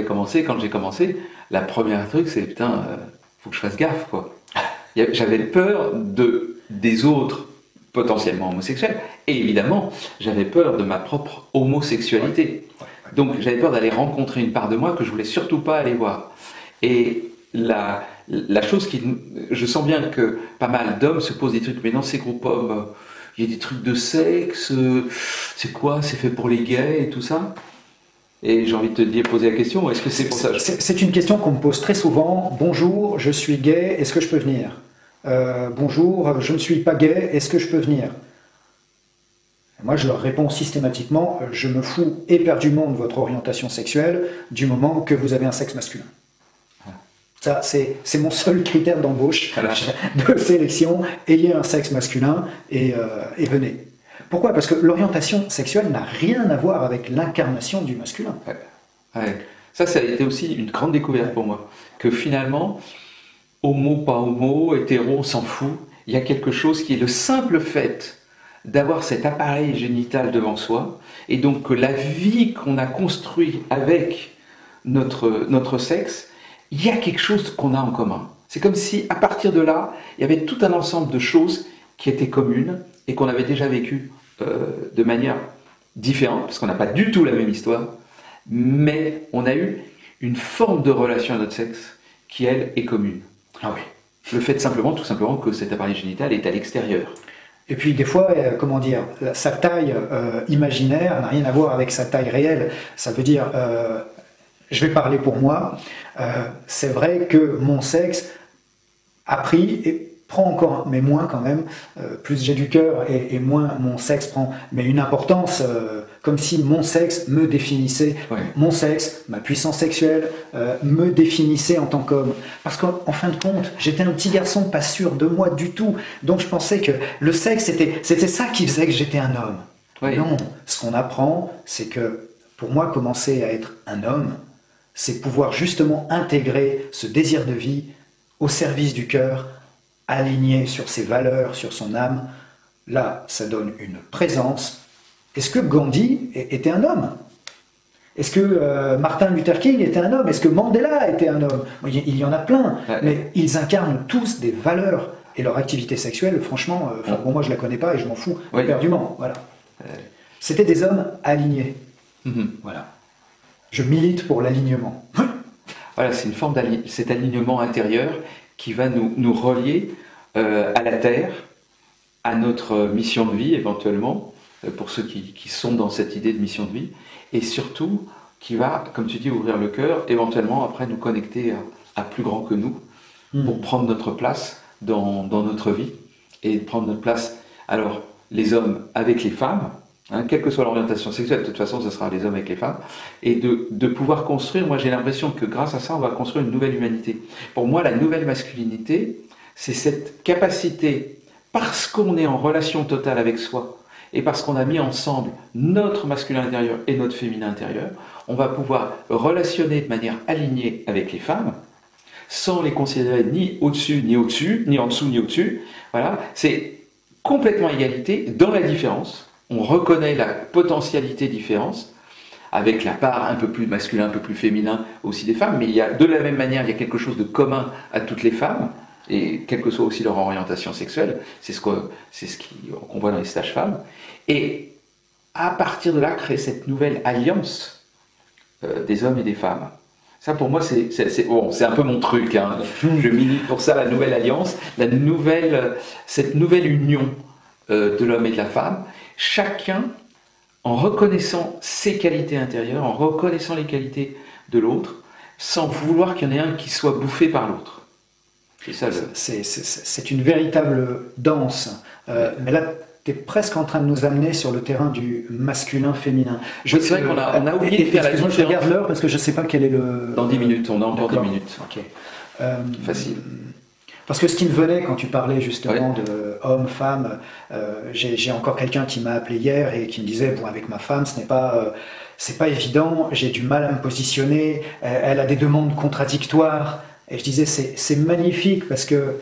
A: quand j'ai commencé, la première truc, c'est putain, faut que je fasse gaffe, quoi. J'avais peur des autres potentiellement homosexuels, et évidemment, j'avais peur de ma propre homosexualité. Donc, j'avais peur d'aller rencontrer une part de moi que je voulais surtout pas aller voir. Et la chose je sens bien que pas mal d'hommes se posent des trucs, mais dans ces groupes hommes, il y a des trucs de sexe, c'est quoi, c'est fait pour les gays et tout ça. Et j'ai envie de te poser la question, est-ce que c'est pour ça?
B: C'est une question qu'on me pose très souvent. Bonjour, je suis gay, est-ce que je peux venir? Bonjour, je ne suis pas gay, est-ce que je peux venir? Moi, je leur réponds systématiquement, je me fous éperdument de votre orientation sexuelle du moment que vous avez un sexe masculin. Ça, c'est mon seul critère d'embauche, de sélection. Ayez un sexe masculin et venez. Pourquoi? Parce que l'orientation sexuelle n'a rien à voir avec l'incarnation du masculin.
A: Ça a été aussi une grande découverte pour moi. Que finalement, homo, pas homo, hétéro, on s'en fout. Il y a quelque chose qui est le simple fait d'avoir cet appareil génital devant soi, et donc que la vie qu'on a construite avec notre sexe, il y a quelque chose qu'on a en commun. C'est comme si, à partir de là, il y avait tout un ensemble de choses qui étaient communes et qu'on avait déjà vécues de manière différente, parce qu'on n'a pas du tout la même histoire, mais on a eu une forme de relation à notre sexe qui, elle, est commune.
B: Ah oui.
A: Le fait tout simplement que cet appareil génital est à l'extérieur.
B: Et puis des fois, comment dire, sa taille imaginaire n'a rien à voir avec sa taille réelle. Ça veut dire... je vais parler pour moi, c'est vrai que mon sexe a pris, et prend encore, mais moins quand même, plus j'ai du cœur et moins mon sexe prend, mais une importance, comme si mon sexe me définissait, mon sexe, ma puissance sexuelle, me définissait en tant qu'homme. Parce qu'en fin de compte, j'étais un petit garçon pas sûr de moi du tout, donc je pensais que le sexe, c'était ça qui faisait que j'étais un homme. Non, ce qu'on apprend, c'est que pour moi, commencer à être un homme, c'est pouvoir justement intégrer ce désir de vie au service du cœur, aligné sur ses valeurs, sur son âme. Là, ça donne une présence. Est-ce que Gandhi était un homme? Est-ce que Martin Luther King était un homme? Est-ce que Mandela était un homme? Il y en a plein, mais ils incarnent tous des valeurs. Et leur activité sexuelle, franchement, bon, moi je la connais pas et je m'en fous éperdument. Voilà. C'était des hommes alignés. Voilà. Je milite pour l'alignement.
A: Voilà, c'est une forme cet alignement intérieur qui va nous relier à la Terre, à notre mission de vie éventuellement, pour ceux qui sont dans cette idée de mission de vie, et surtout qui va, comme tu dis, ouvrir le cœur, éventuellement après nous connecter à plus grand que nous, pour prendre notre place dans notre vie, et prendre notre place, alors les hommes avec les femmes, quelle que soit l'orientation sexuelle, de toute façon ce sera les hommes avec les femmes, et de pouvoir construire, moi j'ai l'impression que grâce à ça on va construire une nouvelle humanité. Pour moi la nouvelle masculinité, c'est cette capacité, parce qu'on est en relation totale avec soi, et parce qu'on a mis ensemble notre masculin intérieur et notre féminin intérieur, on va pouvoir relationner de manière alignée avec les femmes, sans les considérer ni au-dessus, ni au-dessus, ni en dessous, ni au-dessus. Voilà, c'est complètement égalité dans la différence. On reconnaît la potentialité différence, avec la part un peu plus masculin, un peu plus féminin aussi des femmes, mais il y a, de la même manière, il y a quelque chose de commun à toutes les femmes, et quelle que soit aussi leur orientation sexuelle, c'est ce qu'on voit dans les stages femmes, et à partir de là, créer cette nouvelle alliance des hommes et des femmes. Ça, pour moi, c'est un peu mon truc. Hein. Je milite pour ça, la nouvelle alliance, cette nouvelle union de l'homme et de la femme, chacun en reconnaissant ses qualités intérieures, en reconnaissant les qualités de l'autre, sans vouloir qu'il y en ait un qui soit bouffé par l'autre.
B: C'est une véritable danse. Mais là, tu es presque en train de nous amener sur le terrain du masculin-féminin.
A: C'est vrai qu'on a oublié de faire la différence.
B: Je regarde l'heure parce que je ne sais pas quel est le...
A: Dans 10 minutes, on a encore 10 minutes.
B: Okay.
A: Facile.
B: Parce que ce qui me venait quand tu parlais justement de homme, femme, j'ai encore quelqu'un qui m'a appelé hier et qui me disait, bon, avec ma femme, c'est pas évident, j'ai du mal à me positionner, elle a des demandes contradictoires. Et je disais, c'est magnifique parce que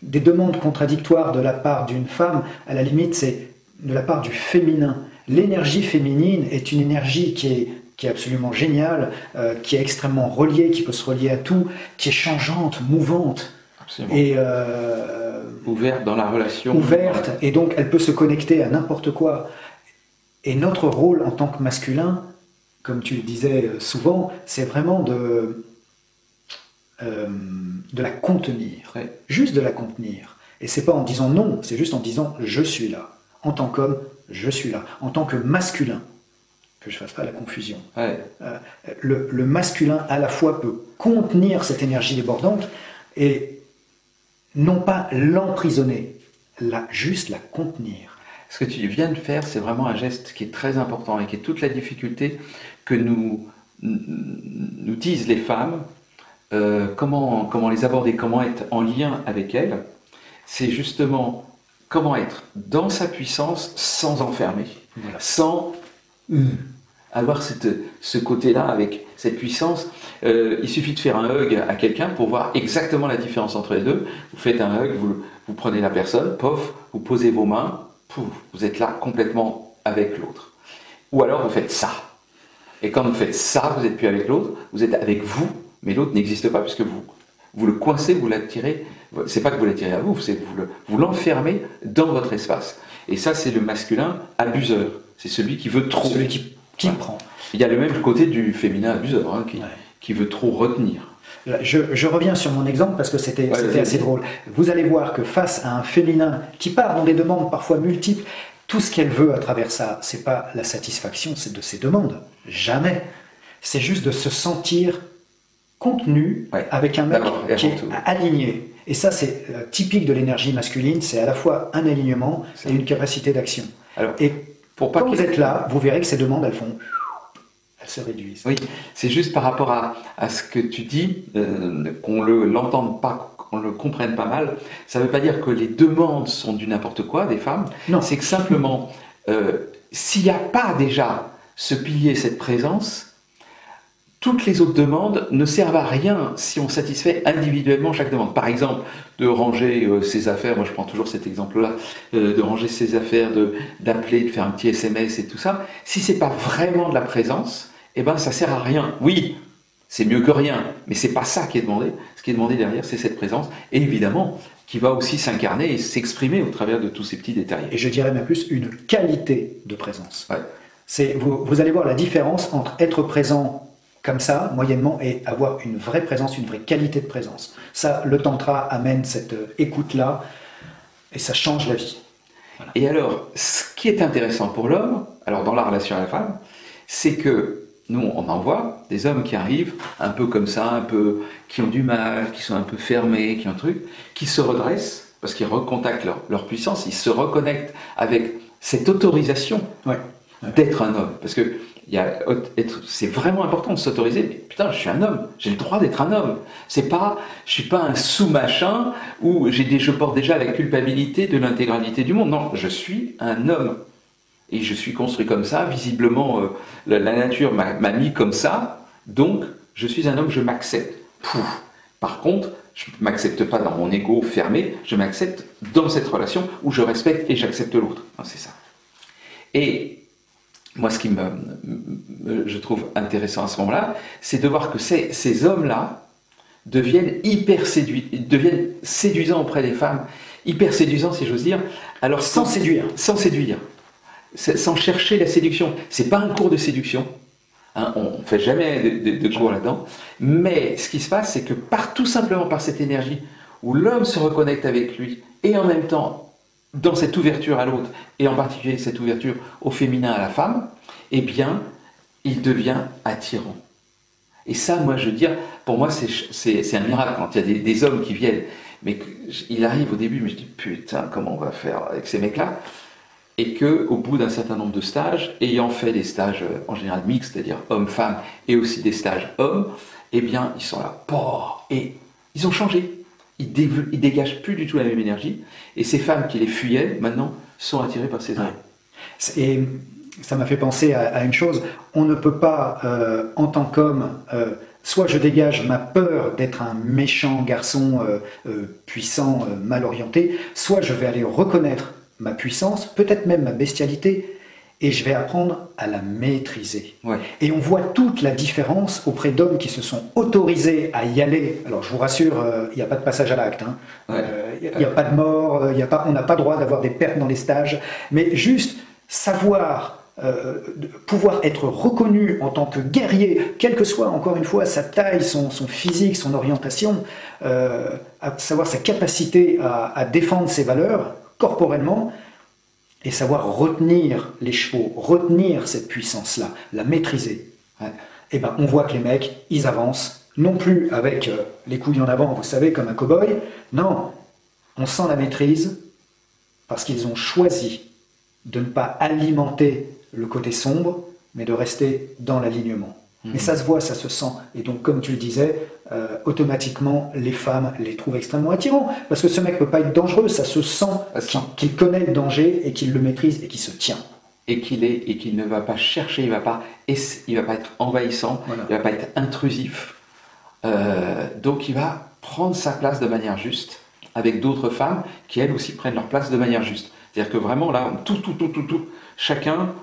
B: des demandes contradictoires de la part d'une femme, à la limite, c'est de la part du féminin. L'énergie féminine est une énergie qui est absolument géniale, qui est extrêmement reliée, qui peut se relier à tout, qui est changeante, mouvante.
A: Absolument.
B: Et
A: ouverte dans la relation.
B: Ouverte, et donc elle peut se connecter à n'importe quoi. Et notre rôle en tant que masculin, comme tu le disais souvent, c'est vraiment de la contenir, juste de la contenir. Et c'est pas en disant non, c'est juste en disant je suis là. En tant qu'homme, je suis là. En tant que masculin, que je fasse pas la confusion. Le masculin à la fois peut contenir cette énergie débordante et non pas l'emprisonner, juste la contenir.
A: Ce que tu viens de faire, c'est vraiment un geste qui est très important et qui est toute la difficulté que nous disent les femmes. Comment les aborder, comment être en lien avec elles, c'est justement comment être dans sa puissance sans enfermer, sans avoir ce côté-là avec cette puissance. Il suffit de faire un hug à quelqu'un pour voir exactement la différence entre les deux. Vous faites un hug, vous prenez la personne, pof, vous posez vos mains, pouf, vous êtes là complètement avec l'autre. Ou alors vous faites ça. Et quand vous faites ça, vous n'êtes plus avec l'autre, vous êtes avec vous. Mais l'autre n'existe pas puisque vous le coincez, vous l'attirez. C'est pas que vous l'attirez à vous, c'est que vous l'enfermez dans votre espace. Et ça, c'est le masculin abuseur. C'est celui qui veut trop.
B: Celui qui prend.
A: Il y a le même côté du féminin abuseur, qui veut trop retenir.
B: Je reviens sur mon exemple parce que c'était assez drôle. Vous allez voir que face à un féminin qui part dans des demandes parfois multiples, tout ce qu'elle veut à travers ça, c'est pas la satisfaction de ses demandes. Jamais. C'est juste de se sentir contenu avec un mec qui est aligné. Et ça, c'est typique de l'énergie masculine, c'est à la fois un alignement et une capacité d'action. Et quand vous êtes là, vous verrez que ces demandes, elles se réduisent.
A: Oui, c'est juste par rapport à ce que tu dis, qu'on l'entende pas, qu'on le comprenne pas mal. Ça ne veut pas dire que les demandes sont du n'importe quoi des femmes.
B: Non.
A: C'est que simplement, s'il n'y a pas déjà ce pilier, cette présence, toutes les autres demandes ne servent à rien si on satisfait individuellement chaque demande. Par exemple, de ranger ses affaires, moi je prends toujours cet exemple-là, de ranger ses affaires, d'appeler, de faire un petit SMS et tout ça. Si c'est pas vraiment de la présence, eh ben ça sert à rien. Oui, c'est mieux que rien, mais c'est pas ça qui est demandé. Ce qui est demandé derrière, c'est cette présence, et évidemment, qui va aussi s'incarner et s'exprimer au travers de tous ces petits détails.
B: Et je dirais même plus une qualité de présence. Vous allez voir la différence entre être présent comme ça, moyennement, et avoir une vraie présence, une vraie qualité de présence. Ça, le tantra amène cette écoute-là, et ça change la vie.
A: Voilà. Et alors, ce qui est intéressant pour l'homme, alors dans la relation à la femme, c'est que nous, on en voit des hommes qui arrivent, un peu comme ça, qui ont du mal, qui sont un peu fermés, qui ont un truc, qui se redressent, parce qu'ils recontactent leur puissance, ils se reconnectent avec cette autorisation d'être un homme. Parce que c'est vraiment important de s'autoriser. Mais putain, je suis un homme, j'ai le droit d'être un homme. Je suis pas un sous-machin où je porte déjà la culpabilité de l'intégralité du monde. Non, je suis un homme. Et je suis construit comme ça. Visiblement, la nature m'a mis comme ça. Donc, je suis un homme, je m'accepte. Par contre, je ne m'accepte pas dans mon ego fermé, je m'accepte dans cette relation où je respecte et j'accepte l'autre. C'est ça. Et moi, ce qui je trouve intéressant à ce moment-là, c'est de voir que ces hommes-là deviennent deviennent séduisants auprès des femmes, hyper séduisants, si j'ose dire. Alors, sans séduire, sans chercher la séduction. C'est pas un cours de séduction. On ne fait jamais de cours là-dedans. Mais ce qui se passe, c'est que tout simplement par cette énergie où l'homme se reconnecte avec lui et en même temps dans cette ouverture à l'autre, et en particulier cette ouverture au féminin, à la femme, eh bien, il devient attirant. Et ça, moi, je veux dire, pour moi, c'est un miracle quand il y a des hommes qui viennent. Mais il arrive au début, mais je dis, putain, comment on va faire avec ces mecs-là? Et qu'au bout d'un certain nombre de stages, ayant fait des stages en général mixtes, c'est-à-dire hommes-femmes, et aussi des stages hommes, eh bien, ils sont là, et ils ont changé. Ils dégagent plus du tout la même énergie. Et ces femmes qui les fuyaient, maintenant, sont attirées par ces hommes.
B: Et ça m'a fait penser à une chose. On ne peut pas, en tant qu'homme, soit je dégage ma peur d'être un méchant garçon puissant, mal orienté, soit je vais aller reconnaître ma puissance, peut-être même ma bestialité, et je vais apprendre à la maîtriser.
A: Ouais.
B: Et on voit toute la différence auprès d'hommes qui se sont autorisés à y aller. Alors je vous rassure, il n'y a pas de passage à l'acte, hein. Il n'y a pas de mort, on n'a pas droit d'avoir des pertes dans les stages, mais juste savoir, pouvoir être reconnu en tant que guerrier, quelle que soit encore une fois sa taille, son physique, son orientation, à savoir sa capacité à défendre ses valeurs corporellement, et savoir retenir les chevaux, retenir cette puissance-là, la maîtriser. Ouais. Et ben, on voit que les mecs, ils avancent, non plus avec les couilles en avant, vous savez, comme un cow-boy. Non, on sent la maîtrise parce qu'ils ont choisi de ne pas alimenter le côté sombre, mais de rester dans l'alignement. Mais ça se voit, ça se sent. Et donc, comme tu le disais, automatiquement, les femmes les trouvent extrêmement attirants. Parce que ce mec ne peut pas être dangereux, ça se sent qu'il connaît le danger et qu'il le maîtrise et qu'il se tient.
A: Et qu'il ne va pas chercher, il ne va pas être envahissant, voilà. Il ne va pas être intrusif. Donc, il va prendre sa place de manière juste, avec d'autres femmes qui, elles aussi, prennent leur place de manière juste. C'est-à-dire que vraiment, là, tout, chacun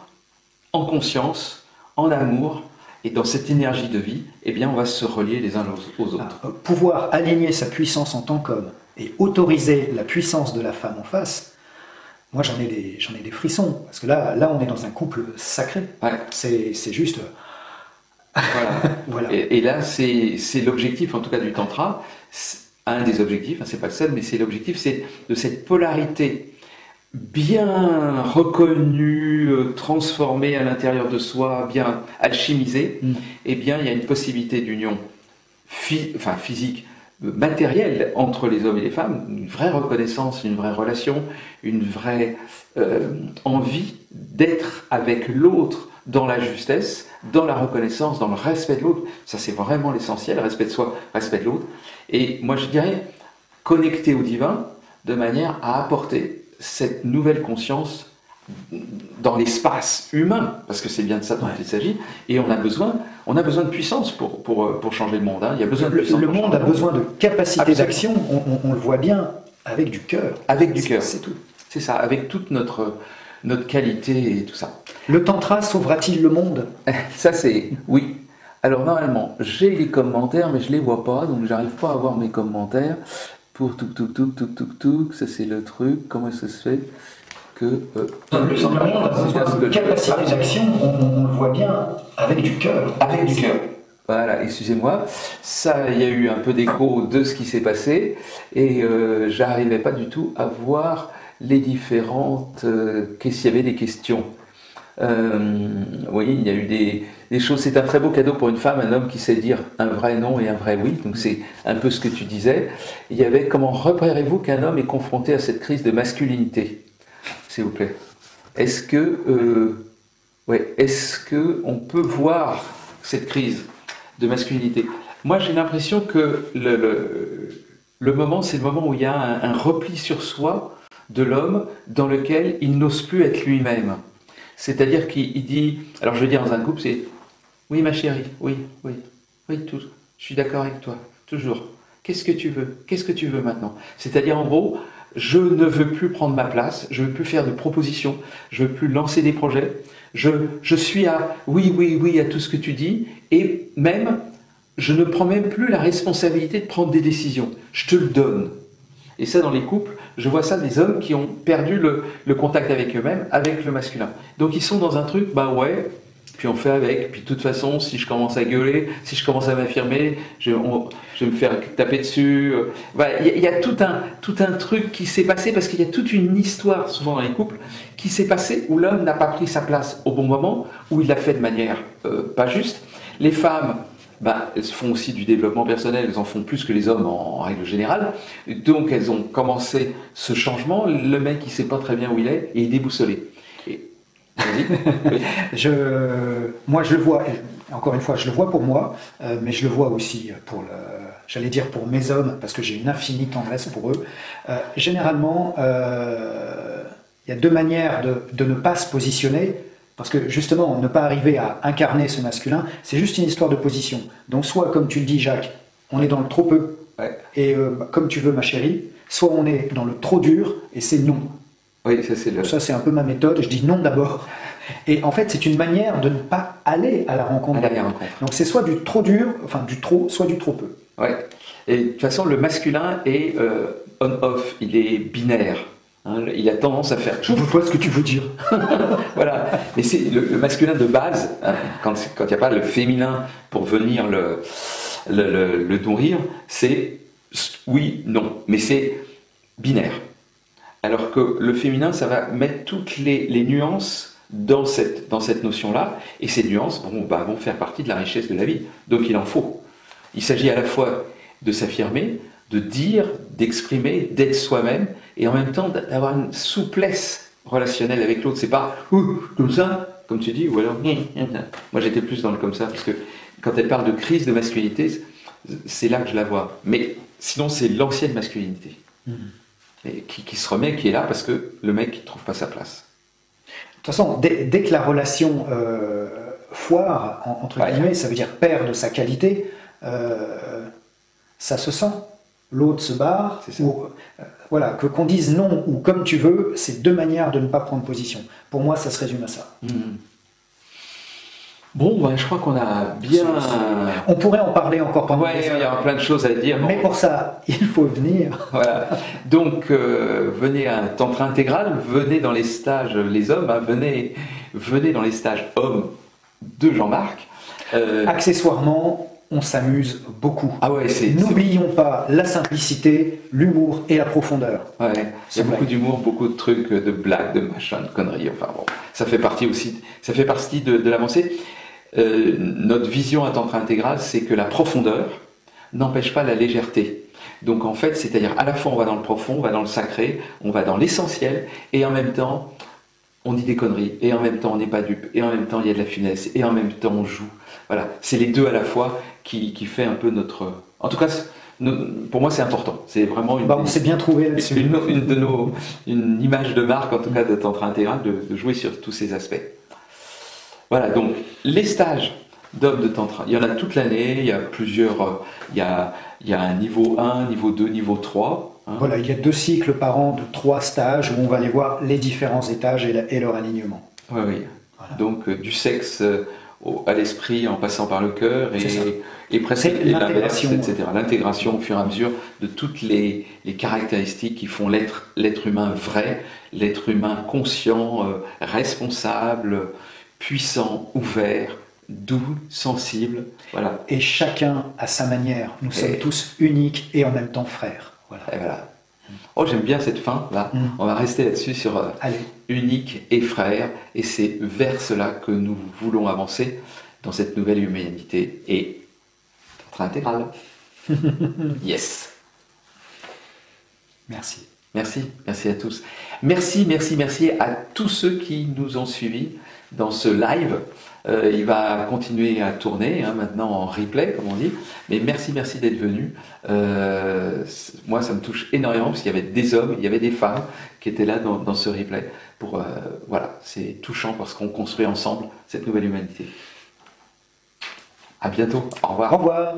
A: en conscience, en amour, et dans cette énergie de vie, eh bien, on va se relier les uns aux autres.
B: Pouvoir aligner sa puissance en tant qu'homme et autoriser la puissance de la femme en face, moi j'en ai des frissons. Parce que là on est dans un couple sacré.
A: Ouais.
B: C'est juste...
A: Voilà. Et là, c'est l'objectif, en tout cas du Tantra. Un des objectifs, c'est pas le seul, mais c'est l'objectif, c'est de cette polarité bien reconnue, transformée à l'intérieur de soi, bien alchimisée, eh bien, il y a une possibilité d'union physique, matérielle entre les hommes et les femmes, une vraie reconnaissance, une vraie relation, une vraie envie d'être avec l'autre dans la justesse, dans la reconnaissance, dans le respect de l'autre. Ça, c'est vraiment l'essentiel, respect de soi, respect de l'autre. Et moi, je dirais, connecter au divin de manière à apporter cette nouvelle conscience dans l'espace humain, parce que c'est bien de ça dont il s'agit, et on a besoin de puissance pour changer le monde. Hein. Il y a besoin de puissance.
B: Le monde a besoin de capacité d'action, on le voit bien, avec du cœur.
A: Avec du cœur.
B: C'est tout.
A: C'est ça, avec toute notre qualité et tout ça.
B: Le tantra sauvera-t-il le monde?
A: Ça c'est... Oui. Alors normalement, j'ai les commentaires, mais je les vois pas, donc j'arrive pas à voir mes commentaires. Pour tout, ça c'est le truc, comment ça se fait que...
B: le monde a besoin de capacité d'action, on le voit bien, avec du cœur.
A: Avec du cœur. Voilà, excusez-moi. Ça, il y a eu un peu d'écho de ce qui s'est passé, et j'arrivais pas du tout à voir les différentes... s'il y avait des questions. Oui, il y a eu des choses. C'est un très beau cadeau pour une femme, un homme qui sait dire un vrai non et un vrai oui. Donc c'est un peu ce que tu disais. Il y avait comment repérez-vous qu'un homme est confronté à cette crise de masculinité, s'il vous plaît. Est-ce que on peut voir cette crise de masculinité? Moi, j'ai l'impression que le moment, c'est le moment où il y a un repli sur soi de l'homme dans lequel il n'ose plus être lui-même. C'est-à-dire qu'il dit, alors je veux dire dans un couple, c'est « Oui ma chérie, oui, tout, je suis d'accord avec toi, toujours. Qu'est-ce que tu veux? Qu'est-ce que tu veux maintenant ?» C'est-à-dire en gros, je ne veux plus prendre ma place, je ne veux plus faire de propositions, je ne veux plus lancer des projets, je suis à oui à tout ce que tu dis, et même, je ne prends même plus la responsabilité de prendre des décisions, je te le donne. Et ça, dans les couples, je vois ça des hommes qui ont perdu le contact avec eux-mêmes, avec le masculin. Donc ils sont dans un truc, bah ouais, puis on fait avec. Puis de toute façon, si je commence à gueuler, si je commence à m'affirmer, je vais me faire taper dessus. Il y a tout un truc qui s'est passé, parce qu'il y a toute une histoire, souvent dans les couples, qui s'est passée où l'homme n'a pas pris sa place au bon moment, où il l'a fait de manière pas juste. Les femmes bah, elles font aussi du développement personnel, elles en font plus que les hommes en règle générale. Donc elles ont commencé ce changement. Le mec, il sait pas très bien où il est et il est déboussolé. Vas-y.
B: Moi, je le vois, et encore une fois, je le vois pour moi, mais je le vois aussi pour j'allais dire pour mes hommes, parce que j'ai une infinie tendresse pour eux. Généralement, il y a deux manières de ne pas se positionner, parce que justement, ne pas arriver à incarner ce masculin, c'est juste une histoire de position. Donc, soit, comme tu le dis, Jacques, on est dans le trop peu,
A: Ouais.
B: et comme tu veux, ma chérie, soit on est dans le trop dur, et c'est non.
A: Oui, ça c'est le.
B: Ça, c'est un peu ma méthode. Je dis non d'abord. Et en fait, c'est une manière de ne pas aller à la rencontre.
A: À la rencontre.
B: Donc, c'est soit du trop dur, enfin du trop, soit du trop peu.
A: Ouais. Et de toute façon, le masculin est on-off, il est binaire. Hein, il a tendance à faire.
B: Je vois ce que tu veux dire.
A: Voilà. Mais c'est le masculin de base, hein, quand il n'y a pas le féminin pour venir le nourrir, c'est oui, non. Mais c'est binaire. Alors que le féminin, ça va mettre toutes les nuances dans cette notion-là, et ces nuances vont faire partie de la richesse de la vie. Donc il en faut. Il s'agit à la fois de s'affirmer, de dire, d'exprimer, d'être soi-même, et en même temps d'avoir une souplesse relationnelle avec l'autre. C'est pas comme ça, comme tu dis, ou alors moi j'étais plus dans le comme ça, parce que quand elle parle de crise de masculinité, c'est là que je la vois. Mais sinon, c'est l'ancienne masculinité. Et qui se remet, qui est là parce que le mec ne trouve pas sa place.
B: De toute façon, dès que la relation foire, entre guillemets, ça veut dire perd de sa qualité, ça se sent. L'autre se barre. Voilà, qu'on dise non ou comme tu veux, c'est deux manières de ne pas prendre position. Pour moi, ça se résume à ça.
A: Bon, ben, je crois qu'on a bien...
B: On pourrait en parler encore pendant
A: des heures. Il y aura plein de choses à dire.
B: Mais pour ça, il faut venir.
A: Voilà. Donc, venez à Tantra Intégral, venez dans les stages, les hommes, hein, venez dans les stages hommes de Jean-Marc.
B: Accessoirement, on s'amuse beaucoup.
A: Ah ouais,
B: N'oublions pas la simplicité, l'humour et la profondeur.
A: Ouais, il y a beaucoup d'humour, beaucoup de trucs, de blagues, de machins, de conneries. Enfin bon, ça fait partie aussi, ça fait partie de l'avancée. Notre vision à Tantra Intégral, c'est que la profondeur n'empêche pas la légèreté. Donc en fait, c'est-à-dire à la fois on va dans le profond, on va dans le sacré, on va dans l'essentiel, et en même temps on dit des conneries, et en même temps on n'est pas dupe, et en même temps il y a de la finesse, et en même temps on joue. Voilà, c'est les deux à la fois qui fait un peu notre... En tout cas, pour moi c'est important. C'est vraiment
B: on s'est bien trouvé là-dessus.
A: Une image de marque, en tout cas de Tantra Intégral, de jouer sur tous ces aspects. Voilà, donc les stages d'hommes de Tantra, il y en a toute l'année, il y a plusieurs, il y a un niveau 1, niveau 2, niveau 3. Hein.
B: Voilà, il y a 2 cycles par an de 3 stages où on va aller voir les différents étages et leur alignement.
A: Oui, oui. Voilà. Donc du sexe à l'esprit en passant par le cœur et presque l'inverse, etc. L'intégration au fur et à mesure de toutes les caractéristiques qui font l'être humain vrai, l'être humain conscient, responsable, puissant, ouvert, doux, sensible. Voilà.
B: Et chacun à sa manière. Nous sommes tous uniques et en même temps frères. Voilà.
A: Et voilà. Oh, j'aime bien cette fin, là. On va rester là-dessus sur unique et frère. Et c'est vers cela que nous voulons avancer dans cette nouvelle humanité et Tantra Intégral. Yes.
B: Merci.
A: Merci à tous. Merci à tous ceux qui nous ont suivis dans ce live. Il va continuer à tourner, hein, maintenant en replay, comme on dit. Mais merci d'être venus. Moi, ça me touche énormément parce qu'il y avait des hommes, il y avait des femmes qui étaient là dans ce replay. Voilà, c'est touchant parce qu'on construit ensemble cette nouvelle humanité. À bientôt. Au revoir.
B: Au revoir.